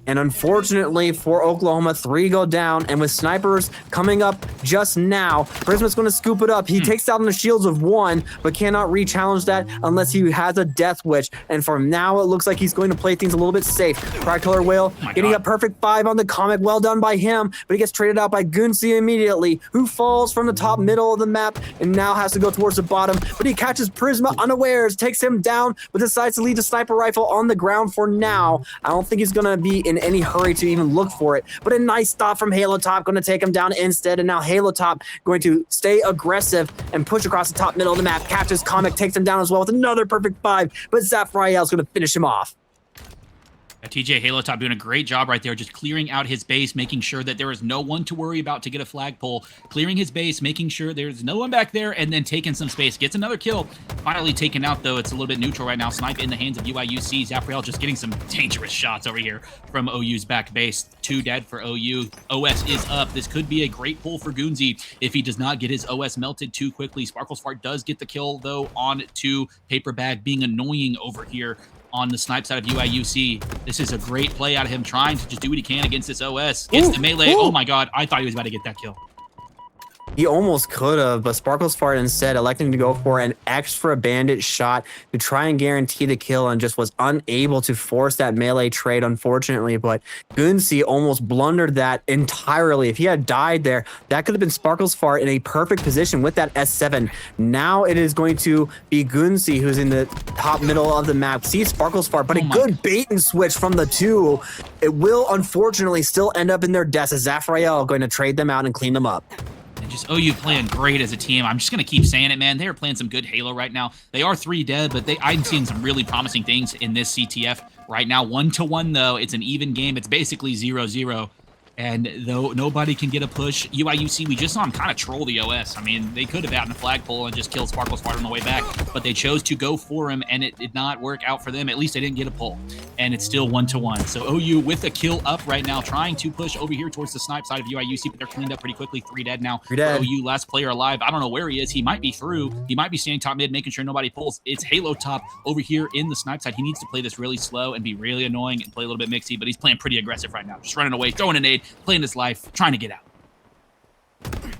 And unfortunately for Oklahoma, 3 go down, and with snipers coming up just now, Prisma's going to scoop it up. He takes down the shields of 1, but cannot re-challenge that unless he has a death wish. And from now, it looks like he's going to play things a little bit safe. Tricolour Whale getting a perfect 5 on the comic. Well done by him, but he gets traded out by Goonsey immediately, who falls from the top middle of the map and now has to go towards the bottom. But he catches Prisma unawares, takes him down, but decides to leave the sniper rifle on the ground for now. I don't think he's going to be in any hurry to even look for it, but a nice stop from Halo Top, going to take him down instead. And now Halo Top going to stay aggressive and push across the top middle of the map. Catches Comic, takes him down as well with another perfect 5, but Zephyriel is going to finish him off. TJ Halo Top doing a great job right there, just clearing out his base, making sure that there is no one to worry about to get a flagpole, clearing his base, making sure there's no one back there, and then taking some space. Gets another kill. Finally taken out, though. It's a little bit neutral right now. Snipe in the hands of UIUC. Zephyriel just getting some dangerous shots over here from OU's back base. 2 dead for OU. OS is up. This could be a great pull for Goonsey if he does not get his OS melted too quickly. Sparklesfart does get the kill, though, on to Paper Bag, being annoying over here on the snipe side of UIUC. This is a great play out of him, trying to just do what he can against this OS. Gets the melee. Oh my god, I thought he was about to get that kill. He almost could have, but Sparkles Fart instead electing to go for an extra bandit shot to try and guarantee the kill and just was unable to force that melee trade, unfortunately. But Gunsi almost blundered that entirely. If he had died there, that could have been Sparkles Fart in a perfect position with that S7. Now it is going to be Gunsi who's in the top middle of the map. See Sparkles Fart, but a good bait and switch from the two. It will unfortunately still end up in their deaths as Zafrael going to trade them out and clean them up. And just OU playing great as a team. I'm just going to keep saying it, man. They are playing some good Halo right now. They are 3 dead, but I'm seeing some really promising things in this CTF right now. 1-1, though. It's an even game. It's basically 0-0. And though nobody can get a push, UIUC, we just saw him kind of troll the OS. I mean, they could have gotten a flagpole and just killed Sparkles Fart on the way back, but they chose to go for him, and it did not work out for them. At least they didn't get a pull, and it's still 1-1. So OU with a kill up right now, trying to push over here towards the snipe side of UIUC, but they're cleaned up pretty quickly. 3 dead now. 3 dead. OU, last player alive. I don't know where he is. He might be through. He might be standing top mid, making sure nobody pulls. It's Halo top over here in the snipe side. He needs to play this really slow and be really annoying and play a little bit mixy, but he's playing pretty aggressive right now. Just running away, throwing a nade, playing his life, trying to get out.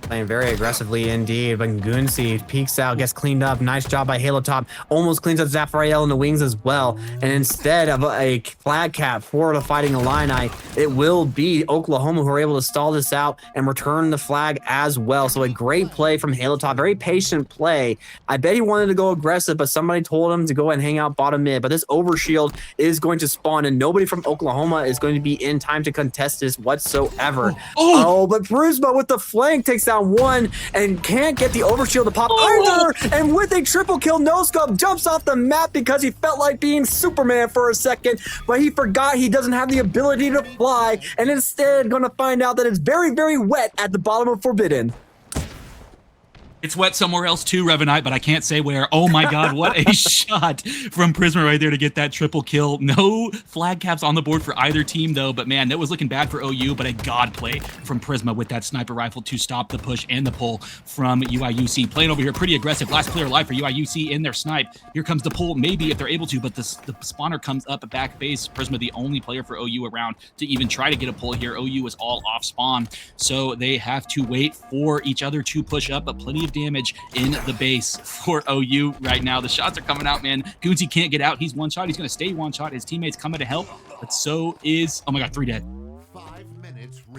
Playing very aggressively indeed, but Gunsi peeks out, gets cleaned up. Nice job by Halo Top. Almost cleans up Zafrael in the wings as well. And instead of a flag cap for the Fighting Illini, it will be Oklahoma who are able to stall this out and return the flag as well. So a great play from Halo Top, very patient play. I bet he wanted to go aggressive, but somebody told him to go and hang out bottom mid. But this overshield is going to spawn, and nobody from Oklahoma is going to be in time to contest this whatsoever. But Prisma with the flank takes down one and can't get the overshield to pop either. And with a triple kill, no scope jumps off the map because he felt like being Superman for a second, but he forgot he doesn't have the ability to fly, and instead going to find out that it's very, very wet at the bottom of Forbidden. It's wet somewhere else too, Revanite, but I can't say where. Oh my God, what a shot from Prisma right there to get that triple kill. No flag caps on the board for either team though, but man, that was looking bad for OU, but a god play from Prisma with that sniper rifle to stop the push and the pull from UIUC. Playing over here pretty aggressive. Last player alive for UIUC in their snipe. Here comes the pull, maybe if they're able to, but the spawner comes up a back base. Prisma the only player for OU around to even try to get a pull here. OU is all off spawn, so they have to wait for each other to push up, but plenty of damage in the base for OU right now. The shots are coming out, man. Gunsi can't get out. He's one shot. He's going to stay one shot. His teammates coming to help, but so is, oh my God, 3 dead.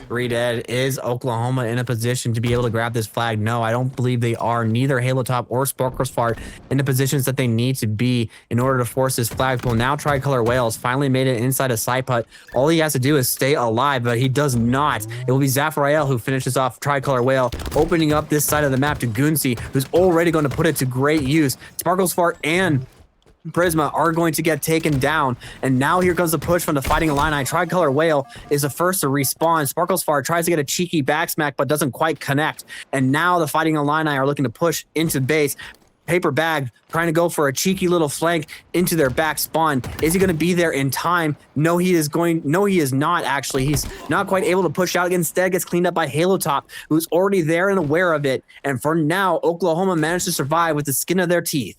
3 dead. Is Oklahoma in a position to be able to grab this flag? No, I don't believe they are. Neither Halo Top or Sparkles Fart in the positions that they need to be in order to force this flag pull. Now Tricolor Whales finally made it inside a side putt. All he has to do is stay alive, but he does not. It will be Zafrael who finishes off Tricolor Whale, opening up this side of the map to Gunsi, who's already going to put it to great use. Sparkles Fart and Prisma are going to get taken down, and now here comes the push from the Fighting Illini. Tricolor Whale is the first to respawn. Sparkles Fart tries to get a cheeky back smack but doesn't quite connect, and now the Fighting Illini are looking to push into base. Paper Bag trying to go for a cheeky little flank into their back spawn. Is he going to be there in time? No, he is not actually. He's not quite able to push out. Instead gets cleaned up by Halo Top, who's already there and aware of it, and for now Oklahoma managed to survive with the skin of their teeth.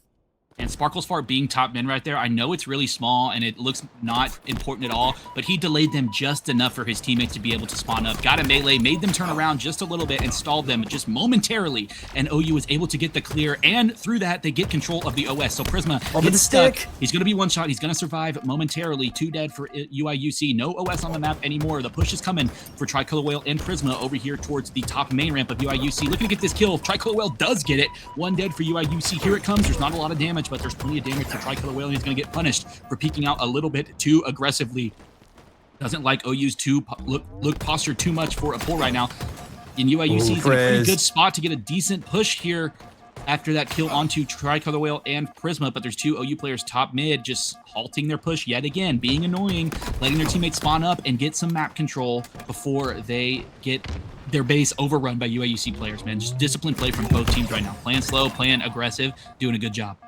And Sparkles Fart being top min right there, I know it's really small and it looks not important at all, but he delayed them just enough for his teammates to be able to spawn up. Got a melee, made them turn around just a little bit and stalled them just momentarily. And OU was able to get the clear, and through that, they get control of the OS. So Prisma gets stuck. He's going to be one shot. He's going to survive momentarily. 2 dead for UIUC. No OS on the map anymore. The push is coming for Tricolor Whale and Prisma over here towards the top main ramp of UIUC. Looking to get this kill. Tricolor Whale does get it. 1 dead for UIUC. Here it comes. There's not a lot of damage, but there's plenty of damage for Tricolor Whale, and he's going to get punished for peeking out a little bit too aggressively. Doesn't like OU's look posture too much for a pull right now. In UIUC, he's in a pretty good spot to get a decent push here after that kill onto Tricolor Whale and Prisma, but there's 2 OU players top mid just halting their push yet again, being annoying, letting their teammates spawn up and get some map control before they get their base overrun by UIUC players, man. Just disciplined play from both teams right now. Playing slow, playing aggressive, doing a good job.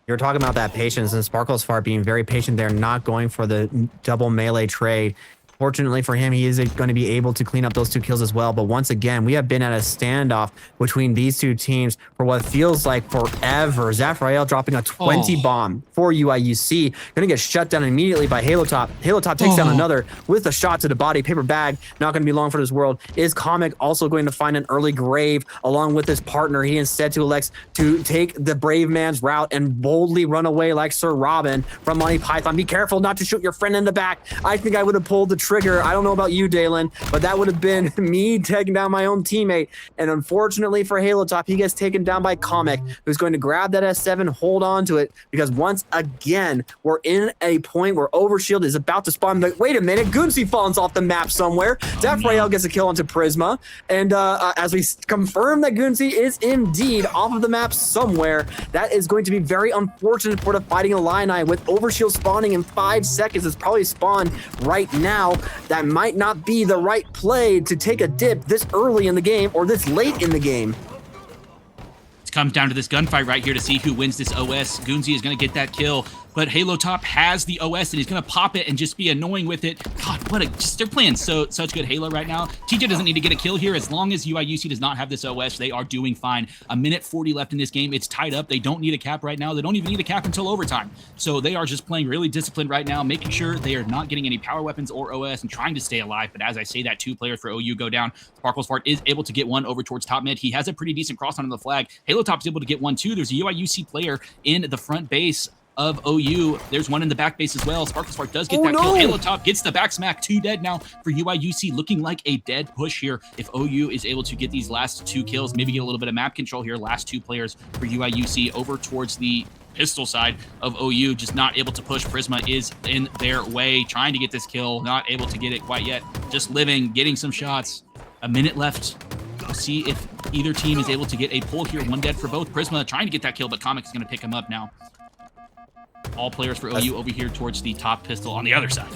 You're talking about that patience, and Sparkles Fart being very patient there, not going for the double melee trade. Fortunately for him, he is going to be able to clean up those 2 kills as well. But once again, we have been at a standoff between these 2 teams for what feels like forever. Zafrael dropping a 20 bomb for UIUC. Going to get shut down immediately by Halo Top. Halo Top takes down another with a shot to the body. Paper Bag, not going to be long for this world. Is Comic also going to find an early grave along with his partner? He instead elects to take the brave man's route and boldly run away like Sir Robin from Monty Python. Be careful not to shoot your friend in the back. I think I would have pulled the trigger. I don't know about you, Dalyn, but that would have been me taking down my own teammate. And unfortunately for Halo Top, he gets taken down by Comic, who's going to grab that S7, hold on to it, because once again, we're in a point where Overshield is about to spawn. But wait a minute, Goonsey falls off the map somewhere. Zafrael gets a kill onto Prisma. And as we confirm that Goonsey is indeed off of the map somewhere, that is going to be very unfortunate for the Fighting Illini. With Overshield spawning in 5 seconds, it's probably spawned right now. That might not be the right play to take a dip this early in the game or this late in the game. It comes down to this gunfight right here to see who wins this OS. Goonsey is going to get that kill, but Halo Top has the OS and he's going to pop it and just be annoying with it. God, they're playing such good Halo right now. TJ doesn't need to get a kill here. As long as UIUC does not have this OS, they are doing fine. A minute 40 left in this game. It's tied up. They don't need a cap right now. They don't even need a cap until overtime. So they are just playing really disciplined right now, making sure they are not getting any power weapons or OS and trying to stay alive. But as I say, that 2 players for OU go down. Sparkles Fart is able to get one over towards top mid. He has a pretty decent cross on the flag. Halo Top is able to get one too. There's a UIUC player in the front base of OU. There's one in the back base as well. Sparkle Spark does get that kill. Halo Top gets the back smack. 2 dead now for UIUC, looking like a dead push here. If OU is able to get these last 2 kills, maybe get a little bit of map control here. Last 2 players for UIUC over towards the pistol side of OU, just not able to push. Prisma is in their way, trying to get this kill, not able to get it quite yet. Just living, getting some shots. A minute left. We'll see if either team is able to get a pull here. 1 dead for both. Prisma trying to get that kill, but Comic is going to pick him up now. All players for OU over here towards the top pistol on the other side.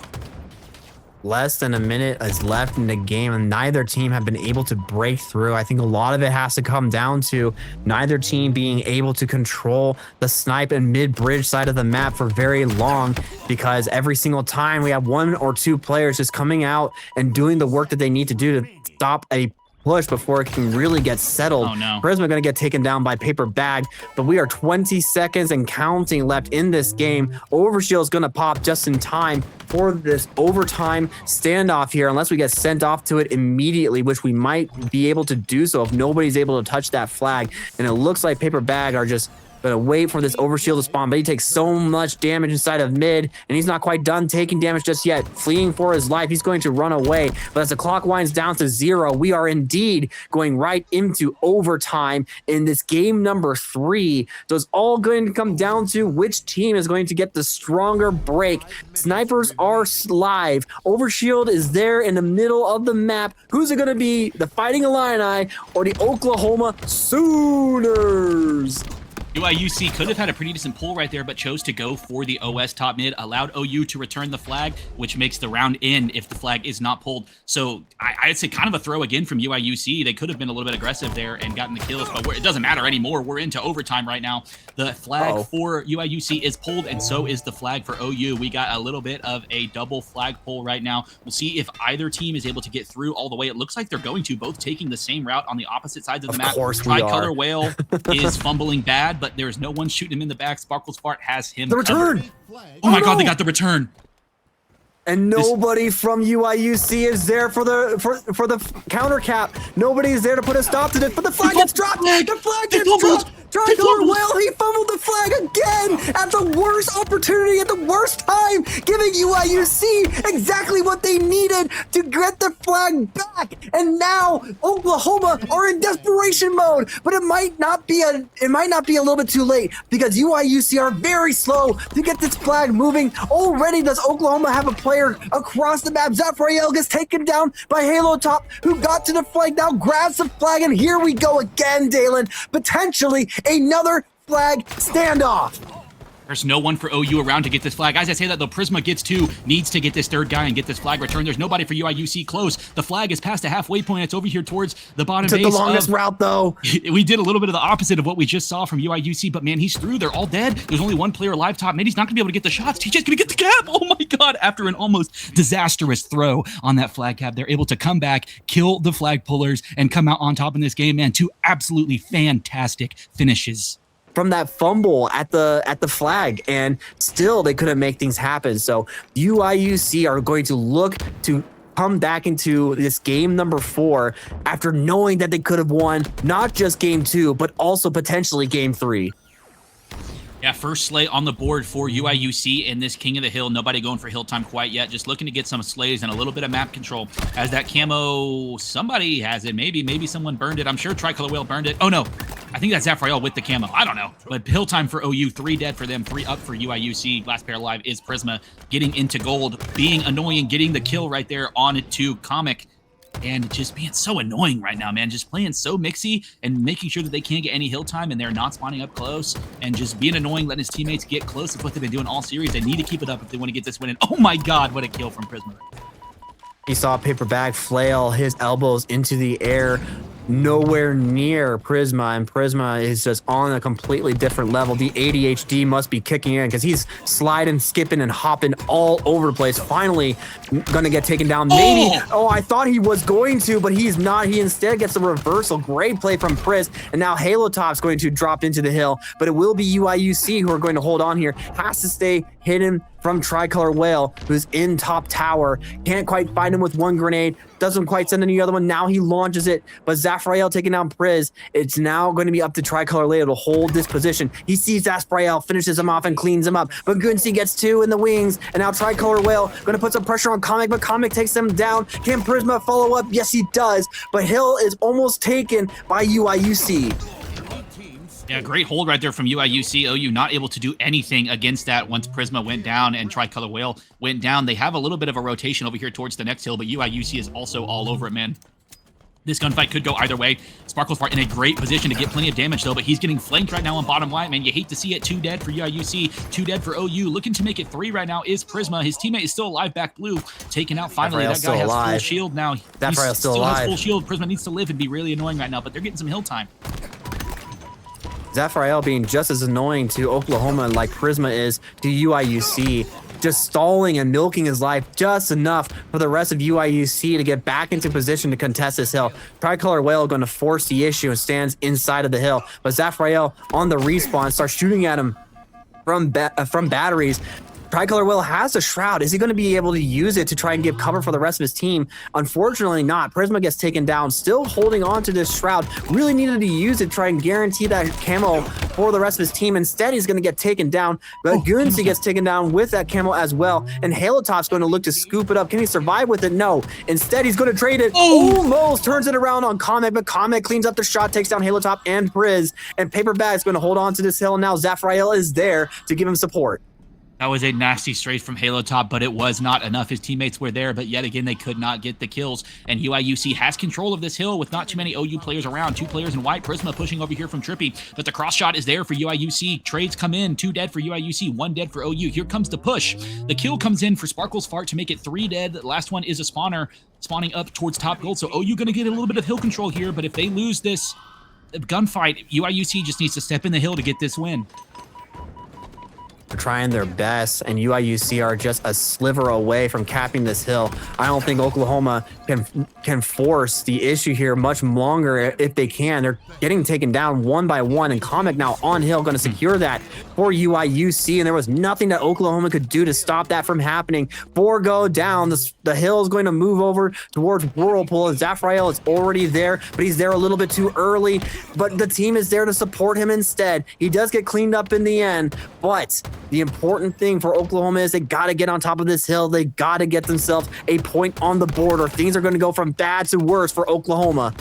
Less than a minute is left in the game, and neither team have been able to break through. I think a lot of it has to come down to neither team being able to control the snipe and mid-bridge side of the map for very long, because every single time we have 1 or 2 players just coming out and doing the work that they need to do to stop a push before it can really get settled. Oh no. Prisma gonna get taken down by Paper Bag, but we are 20 seconds and counting left in this game. Overshield's gonna pop just in time for this overtime standoff here, unless we get sent off to it immediately, which we might be able to do so if nobody's able to touch that flag. And it looks like Paper Bag are just gonna wait for this Overshield to spawn, but he takes so much damage inside of mid, and he's not quite done taking damage just yet. Fleeing for his life, he's going to run away. But as the clock winds down to 0, we are indeed going right into overtime in this game number 3. So it's all going to come down to which team is going to get the stronger break. Snipers are live. Overshield is there in the middle of the map. Who's it gonna be? The Fighting Illini or the Oklahoma Sooners? UIUC could have had a pretty decent pull right there, but chose to go for the OS top mid, allowed OU to return the flag, which makes the round in if the flag is not pulled. So I'd say kind of a throw again from UIUC. They could have been a little bit aggressive there and gotten the kills, but it doesn't matter anymore. We're into overtime right now. The flag for UIUC is pulled, and so is the flag for OU. We got a little bit of a double flag pull right now. We'll see if either team is able to get through all the way. It looks like they're going to, both taking the same route on the opposite sides of the map. Of course we are. Tricolor Whale is fumbling bad, but there's no one shooting him in the back. Sparkles Fart has him The return! covered. Oh my god, they got the return. And nobody from UIUC is there for the counter cap. Nobody is there to put a stop to this. But the flag gets dropped. The flag gets dropped. Tricolor Whale, he fumbled the flag again at the worst opportunity, at the worst time, giving UIUC exactly what they needed to get the flag back. And now Oklahoma are in desperation mode. But it might not be a little bit too late, because UIUC are very slow to get this flag moving. Already does Oklahoma have a player across the map. Zafrael gets taken down by Halo Top, who got to the flag, now grabs the flag, and here we go again, Dalyn. Potentially another flag standoff. There's no one for OU around to get this flag. As I say that, though, Prisma gets 2, needs to get this 3rd guy and get this flag returned. There's nobody for UIUC close. The flag is past the halfway point. It's over here towards the bottom base. Took the longest route, though. We did a little bit of the opposite of what we just saw from UIUC, but man, he's through. They're all dead. There's only one player alive top mid. He's not going to be able to get the shots. TJ's going to get the cap. Oh my God. After an almost disastrous throw on that flag cap, they're able to come back, kill the flag pullers, and come out on top in this game, man. 2 absolutely fantastic finishes from that fumble at the flag, and still they couldn't make things happen. So UIUC are going to look to come back into this game number 4 after knowing that they could have won not just game 2, but also potentially game 3. Yeah, first slay on the board for UIUC in this King of the Hill. Nobody going for hill time quite yet. Just looking to get some slays and a little bit of map control. As that camo, somebody has it. Maybe someone burned it. I'm sure Tricolor Whale burned it. Oh no, I think that's Zafrael with the camo. I don't know. But hill time for OU, 3 dead for them, 3 up for UIUC. Last pair alive is Prisma getting into gold, being annoying, getting the kill right there on it to Comic. And just being so annoying right now, man. Just playing so mixy and making sure that they can't get any hill time and they're not spawning up close and just being annoying, letting his teammates get close. That's what they've been doing all series. They need to keep it up if they want to get this win. And oh my God, what a kill from Prisma. He saw Paper Bag flail his elbows into the air, nowhere near Prisma, and Prisma is just on a completely different level. The ADHD must be kicking in because he's sliding, skipping, and hopping all over the place. Finally gonna get taken down. Maybe, I thought he was going to, but he's not. He instead gets a reversal. Great play from Priz, and now Halo Top's going to drop into the hill, but it will be UIUC who are going to hold on here. Has to stay hidden from Tricolor Whale, who's in top tower. Can't quite find him with one grenade. Doesn't quite send any other one. Now he launches it, but Zafrael taking down Priz. It's now going to be up to Tricolor Whale to hold this position. He sees Zafrael, finishes him off, and cleans him up. But Gunsi gets 2 in the wings, and now Tricolor Whale going to put some pressure on Comic, but Comic takes him down. Can Prisma follow up? Yes, he does. But Hill is almost taken by UIUC. Yeah, great hold right there from UIUC. OU not able to do anything against that once Prisma went down and Tricolor Whale went down. They have a little bit of a rotation over here towards the next hill, but UIUC is also all over it, man. This gunfight could go either way. Sparkle's in a great position to get plenty of damage, though, but he's getting flanked right now on bottom right, man. You hate to see it. 2 dead for UIUC, 2 dead for OU. Looking to make it 3 right now is Prisma. His teammate is still alive back blue. Taken out finally. That guy has full shield now. Zafrael's still alive. Has full shield. Prisma needs to live and be really annoying right now, but they're getting some hill time. Zafrael being just as annoying to Oklahoma like Prisma is to UIUC, just stalling and milking his life just enough for the rest of UIUC to get back into position to contest this hill. Tricolor Whale going to force the issue and stands inside of the hill, but Zafrael on the respawn starts shooting at him from batteries. Tricolor Whale has a shroud. Is he going to be able to use it to try and give cover for the rest of his team? Unfortunately not. Prisma gets taken down, still holding on to this shroud. Really needed to use it to try and guarantee that camo for the rest of his team. Instead, he's going to get taken down, but Gunsi gets taken down with that camo as well, and Halo Top's going to look to scoop it up. Can he survive with it? No. Instead, he's going to trade it. Almost turns it around on Comic, but Comic cleans up the shot, takes down Halo Top and Priz, and Paper Bag's going to hold on to this hill. Now Zafrael is there to give him support. That was a nasty strafe from Halo Top, but it was not enough. His teammates were there, but yet again, they could not get the kills. And UIUC has control of this hill with not too many OU players around. 2 players in white. Prisma pushing over here from Trippy, but the cross shot is there for UIUC. Trades come in. 2 dead for UIUC, 1 dead for OU. Here comes the push. The kill comes in for Sparkle's Fart to make it 3 dead. The last one is a spawner spawning up towards top gold. So OU going to get a little bit of hill control here, but if they lose this gunfight, UIUC just needs to step in the hill to get this win. They're trying their best, and UIUC are just a sliver away from capping this hill. I don't think Oklahoma can force the issue here much longer if they can. They're getting taken down one by one, and Comic now on hill going to secure that for UIUC, and there was nothing that Oklahoma could do to stop that from happening. 4 go down. The hill is going to move over towards Whirlpool. Zafrael is already there, but he's there a little bit too early, but the team is there to support him instead. He does get cleaned up in the end, but the important thing for Oklahoma is they got to get on top of this hill. They got to get themselves a point on the board, or things are going to go from bad to worse for Oklahoma.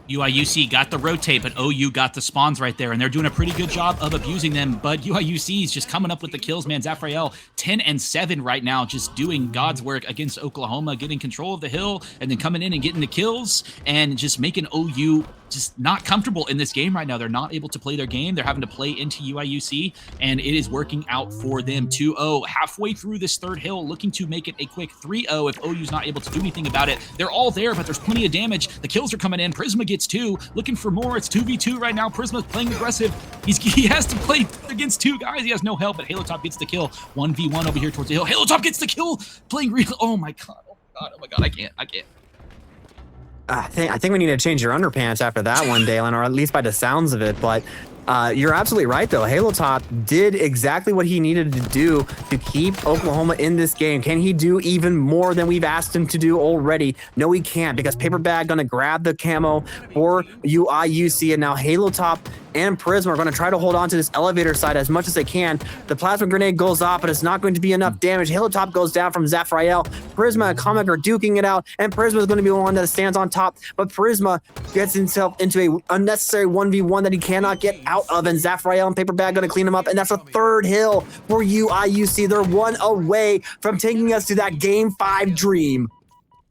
UIUC got the rotate, but OU got the spawns right there, and they're doing a pretty good job of abusing them, but UIUC is just coming up with the kills, man. Zafrael, 10 and 7 right now, just doing God's work against Oklahoma, getting control of the hill, and then coming in and getting the kills, and just making OU just not comfortable in this game right now. They're not able to play their game. They're having to play into UIUC, and it is working out for them. 2-0 halfway through this third hill, looking to make it a quick 3-0 if OU's not able to do anything about it. They're all there, but there's plenty of damage. The kills are coming in. Prisma gets 2, looking for more. It's 2v2 right now. Prisma's playing aggressive. He has to play against 2 guys. He has no help, but Halo Top gets the kill. 1v1 over here towards the hill. Halo Top gets the kill. Playing real. Oh my god. Oh my god. I can't. I think we need to change your underpants after that one, Dalyn, or at least by the sounds of it. But you're absolutely right, though. Halo Top did exactly what he needed to do to keep Oklahoma in this game. Can he do even more than we've asked him to do already? No, he can't, because Paper Bag gonna grab the camo for UIUC, and now Halo Top and Prisma are going to try to hold on to this elevator side as much as they can. The plasma grenade goes off, but it's not going to be enough damage. Halo Top goes down from Zafrael. Prisma and Comic are duking it out, and Prisma is going to be the one that stands on top, but Prisma gets himself into a unnecessary 1v1 that he cannot get out of, and Zafrael and Paper Bag going to clean him up, and that's a third hill for UIUC. They're 1 away from taking us to that Game 5 dream.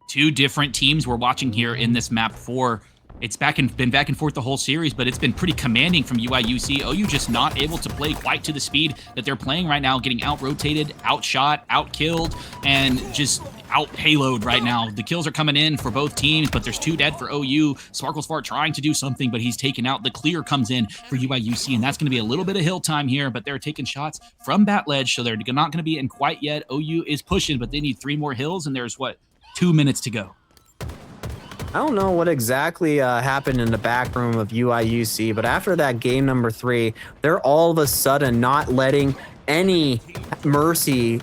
2 different teams we're watching here in this map 4. It's been back and forth the whole series, but it's been pretty commanding from UIUC. OU just not able to play quite to the speed that they're playing right now, getting out-rotated, outshot, out-killed, and just out-haloed right now. The kills are coming in for both teams, but there's 2 dead for OU. Sparkles Fart trying to do something, but he's taken out. The clear comes in for UIUC, and that's going to be a little bit of hill time here, but they're taking shots from Bat Ledge, so they're not going to be in quite yet. OU is pushing, but they need 3 more hills, and there's, 2 minutes to go. I don't know what exactly happened in the back room of UIUC, but after that game number 3, they're all of a sudden not letting any mercy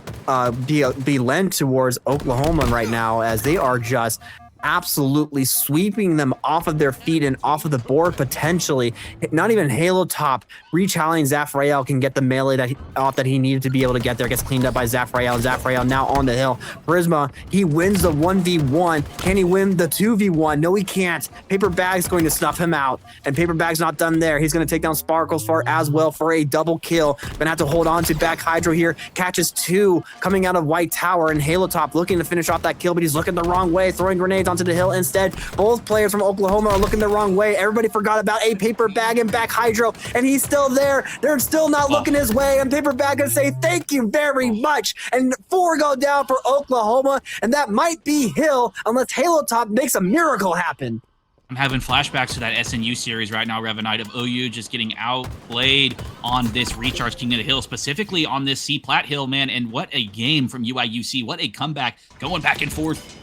be lent towards Oklahoma right now, as they are just absolutely sweeping them off of their feet and off of the board potentially. Not even Halo Top re-challenging Zafrael can get the melee that he needed to be able to get there. Gets cleaned up by Zafrael. Zafrael now on the hill. Prisma, he wins the 1v1. Can he win the 2v1? No, he can't. Paper Bag's going to snuff him out, and Paper Bag's not done there. He's going to take down Sparkles Fart as well for a double kill. Gonna have to hold on to back Hydro here. Catches 2 coming out of White Tower, and Halo Top looking to finish off that kill, but he's looking the wrong way, throwing grenades onto the hill instead. Both players from Oklahoma are looking the wrong way. Everybody forgot about a Paper Bag and back Hydro, and he's still there. They're still not looking his way, and Paper Bag gonna say thank you very much, and 4 go down for Oklahoma, and that might be hill unless Halo Top makes a miracle happen. I'm having flashbacks to that SNU series right now, Revanite, of OU just getting outplayed on this Recharge King of the Hill, specifically on this C-Plat Hill, man, and what a game from UIUC. What a comeback, going back and forth.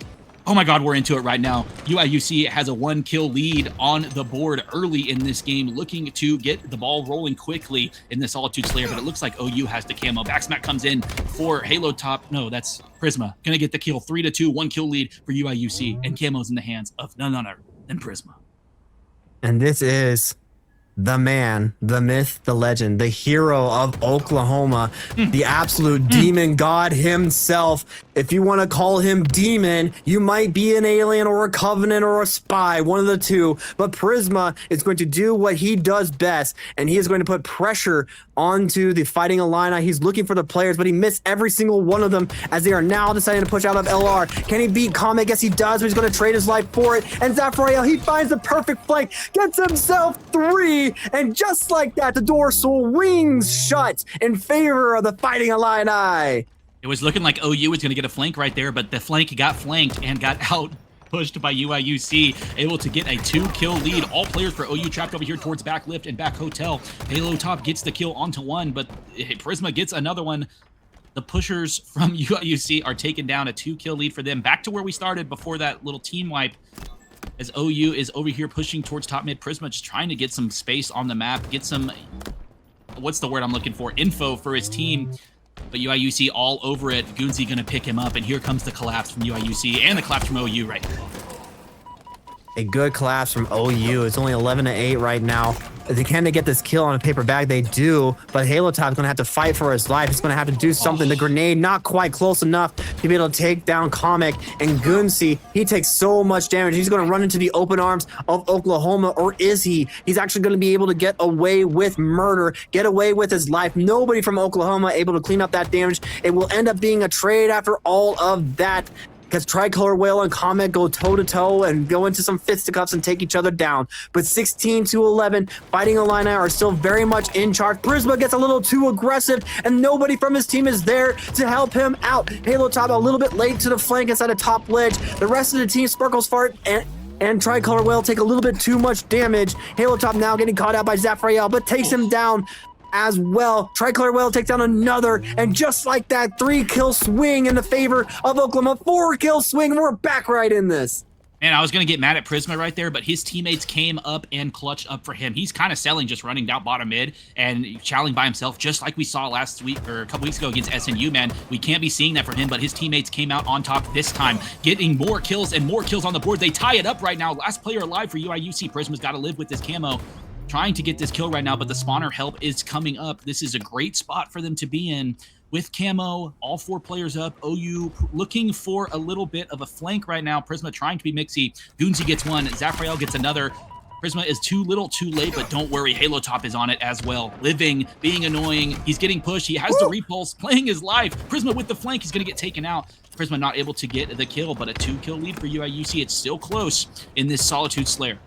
Oh my god, we're into it right now. UIUC has a 1-kill lead on the board early in this game, looking to get the ball rolling quickly in the Solitude Slayer, but it looks like OU has the camo. Backsmack comes in for Halo Top. No, that's Prisma. Gonna get the kill. 3-2, 1-kill lead for UIUC, and camo's in the hands of none other than Prisma. And this is the man, the myth, the legend, the hero of Oklahoma, the absolute demon god himself. If you want to call him demon, you might be an alien or a covenant or a spy, one of the two. But Prisma is going to do what he does best, and he is going to put pressure onto the Fighting Illini. He's looking for the players, but he missed every single one of them as they are now deciding to push out of LR. Can he beat Comic? Yes, he does, but he's going to trade his life for it. And Zafrael, he finds the perfect flank, gets himself 3, and just like that, the door swings shut in favor of the Fighting Illini. It was looking like OU was going to get a flank right there, but the flank got flanked and got out pushed by UIUC, able to get a 2-kill lead. All players for OU trapped over here towards back lift and back hotel. Halo Top gets the kill onto 1, but Prisma gets another one. The pushers from UIUC are taking down a 2-kill lead for them. Back to where we started before that little team wipe, as OU is over here pushing towards top mid. Prisma just trying to get some space on the map, get some, what's the word I'm looking for, info for his team. But UIUC all over it. Goonsey gonna pick him up, and here comes the collapse from UIUC and the collapse from OU right here. A good collapse from OU. It's only 11-8 right now. Can they get this kill on a Paper Bag? They do, but Halo Top's gonna have to fight for his life. He's gonna have to do something. The grenade not quite close enough to be able to take down Comic, and Goonsey, he takes so much damage. He's gonna run into the open arms of Oklahoma, or is he? He's actually gonna be able to get away with murder, get away with his life. Nobody from Oklahoma able to clean up that damage. It will end up being a trade after all of that, because Tricolor Whale and Comet go toe-to-toe and go into some fisticuffs and take each other down. But 16-11, Fighting Illini are still very much in charge. Prisma gets a little too aggressive, and nobody from his team is there to help him out. Halo Top a little bit late to the flank inside a top ledge. The rest of the team, Sparkles Fart and Tricolor Whale, take a little bit too much damage. Halo Top now getting caught out by Zafrael, but takes him down as well. Tricolor Whale takes down another, and just like that, 3-kill swing in the favor of Oklahoma. 4-kill swing. We're back right in this. Man, I was going to get mad at Prisma right there, but his teammates came up and clutched up for him. He's kind of selling, just running down bottom mid and challenging by himself, just like we saw last week or a couple weeks ago against SNU, man. We can't be seeing that from him, but his teammates came out on top this time, getting more kills and more kills on the board. They tie it up right now. Last player alive for UIUC. Prisma's got to live with this camo, trying to get this kill right now, but the spawner help is coming up. This is a great spot for them to be in. With camo, all 4 players up. OU looking for a little bit of a flank right now. Prisma trying to be mixy. Goonsey gets one. Zafrael gets another. Prisma is too little too late, but don't worry. Halo Top is on it as well. Living, being annoying. He's getting pushed. He has the repulse, playing his life. Prisma with the flank. He's going to get taken out. Prisma not able to get the kill, but a 2-kill lead for UIUC. It's still close in this Solitude Slayer.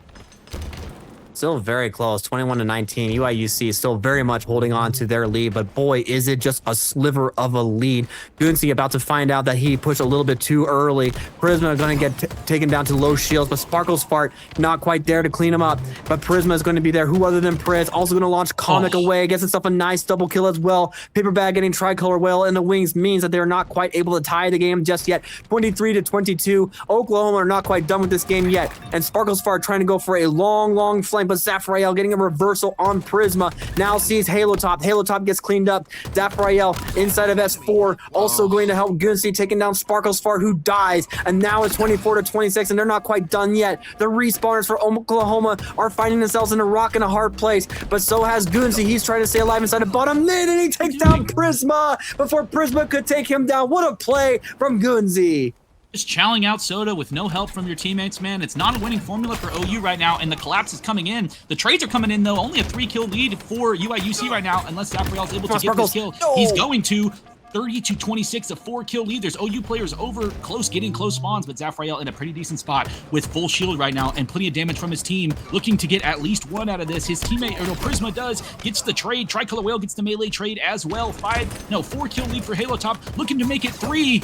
Still very close, 21-19. UIUC is still very much holding on to their lead, but boy, is it just a sliver of a lead. Goonsey about to find out that he pushed a little bit too early. Prisma going to get taken down to low shields, but Sparkles Fart not quite there to clean him up. But Prisma is going to be there. Who other than Priz? Also going to launch Comic away. Gets himself a nice double kill as well. Paper Bag getting Tricolor Whale in the wings means that they're not quite able to tie the game just yet. 23-22. Oklahoma are not quite done with this game yet. And Sparkles Fart trying to go for a long flank, but Zafrael getting a reversal on Prisma. Now sees Halo Top. Halo Top gets cleaned up. Zafrael inside of S4 also going to help Goonsey, taking down Sparkles Fart, who dies. And now it's 24-26, and they're not quite done yet. The respawners for Oklahoma are finding themselves in a rock and a hard place, but so has Goonsey. He's trying to stay alive inside of bottom mid, and he takes down Prisma before Prisma could take him down. What a play from Goonsey. Just chowing out Soda with no help from your teammates, man. It's not a winning formula for OU right now, and the collapse is coming in. The trades are coming in, though. Only a 3-kill lead for UIUC right now, unless Zafrael's able to get this kill. No. He's going to 30-26, a 4-kill lead. There's OU players over close, getting close spawns, but Zafrael in a pretty decent spot with full shield right now and plenty of damage from his team, looking to get at least 1 out of this. His teammate, Prisma gets the trade. Tricolor Whale gets the melee trade as well. 4-kill lead for Halo Top, looking to make it 3.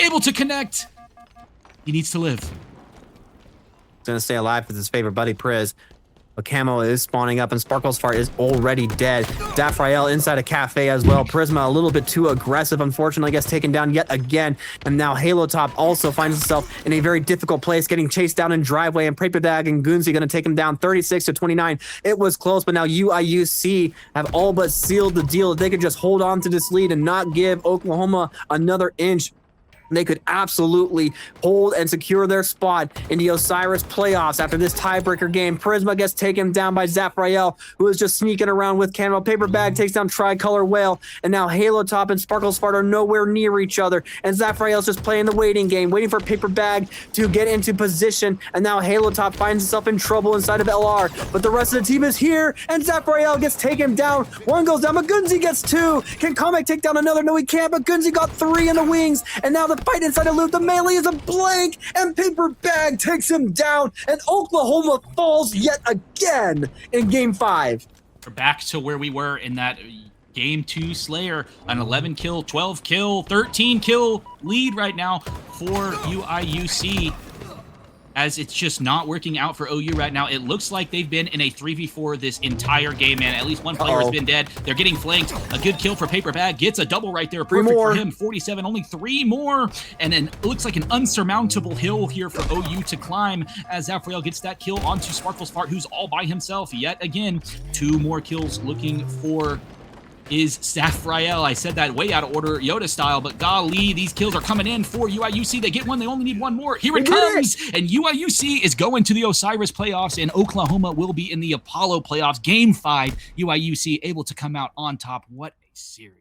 Able to connect. He needs to live. He's going to stay alive with his favorite buddy, Priz. But Camo is spawning up, and Sparkles Fart is already dead. Zafrael inside a cafe as well. Prisma a little bit too aggressive, unfortunately, gets taken down yet again. And now Halo Top also finds himself in a very difficult place, getting chased down in driveway, and Paper Bag and Goonsey going to take him down 36-29. It was close, but now UIUC have all but sealed the deal. If they could just hold on to this lead and not give Oklahoma another inch, they could absolutely hold and secure their spot in the Osiris playoffs after this tiebreaker game. Prisma gets taken down by Zafrael, who is just sneaking around with Camo. Paper Bag takes down Tricolor Whale, and now Halo Top and Sparkles Fart are nowhere near each other, and Zafrael's just playing the waiting game, waiting for Paper Bag to get into position, and now Halo Top finds himself in trouble inside of LR, but the rest of the team is here, and Zafrael gets taken down. 1 goes down, but Goonsey gets 2. Can Comic take down another? No, he can't, but Goonsey got 3 in the wings, and now the fight inside of loop. The melee is a blank, and Paper Bag takes him down, and Oklahoma falls yet again in Game 5. We're back to where we were in that Game 2 Slayer, an 11-kill, 12-kill, 13-kill lead right now for UIUC. As it's just not working out for OU right now. It looks like they've been in a 3v4 this entire game, man. At least one player has been dead. They're getting flanked. A good kill for Paper Bag. Gets a double right there. Perfect for him. 47. Only 3 more. And then it looks like an unsurmountable hill here for OU to climb as Zafrael gets that kill onto Sparkles Fart, who's all by himself yet again. 2 more kills looking for is Zafrael. I said that way out of order, Yoda style, but golly, these kills are coming in for UIUC. They get 1, they only need 1 more. Here it comes, and UIUC is going to the Osiris playoffs, and Oklahoma will be in the Apollo playoffs. Game 5, UIUC able to come out on top. What a series.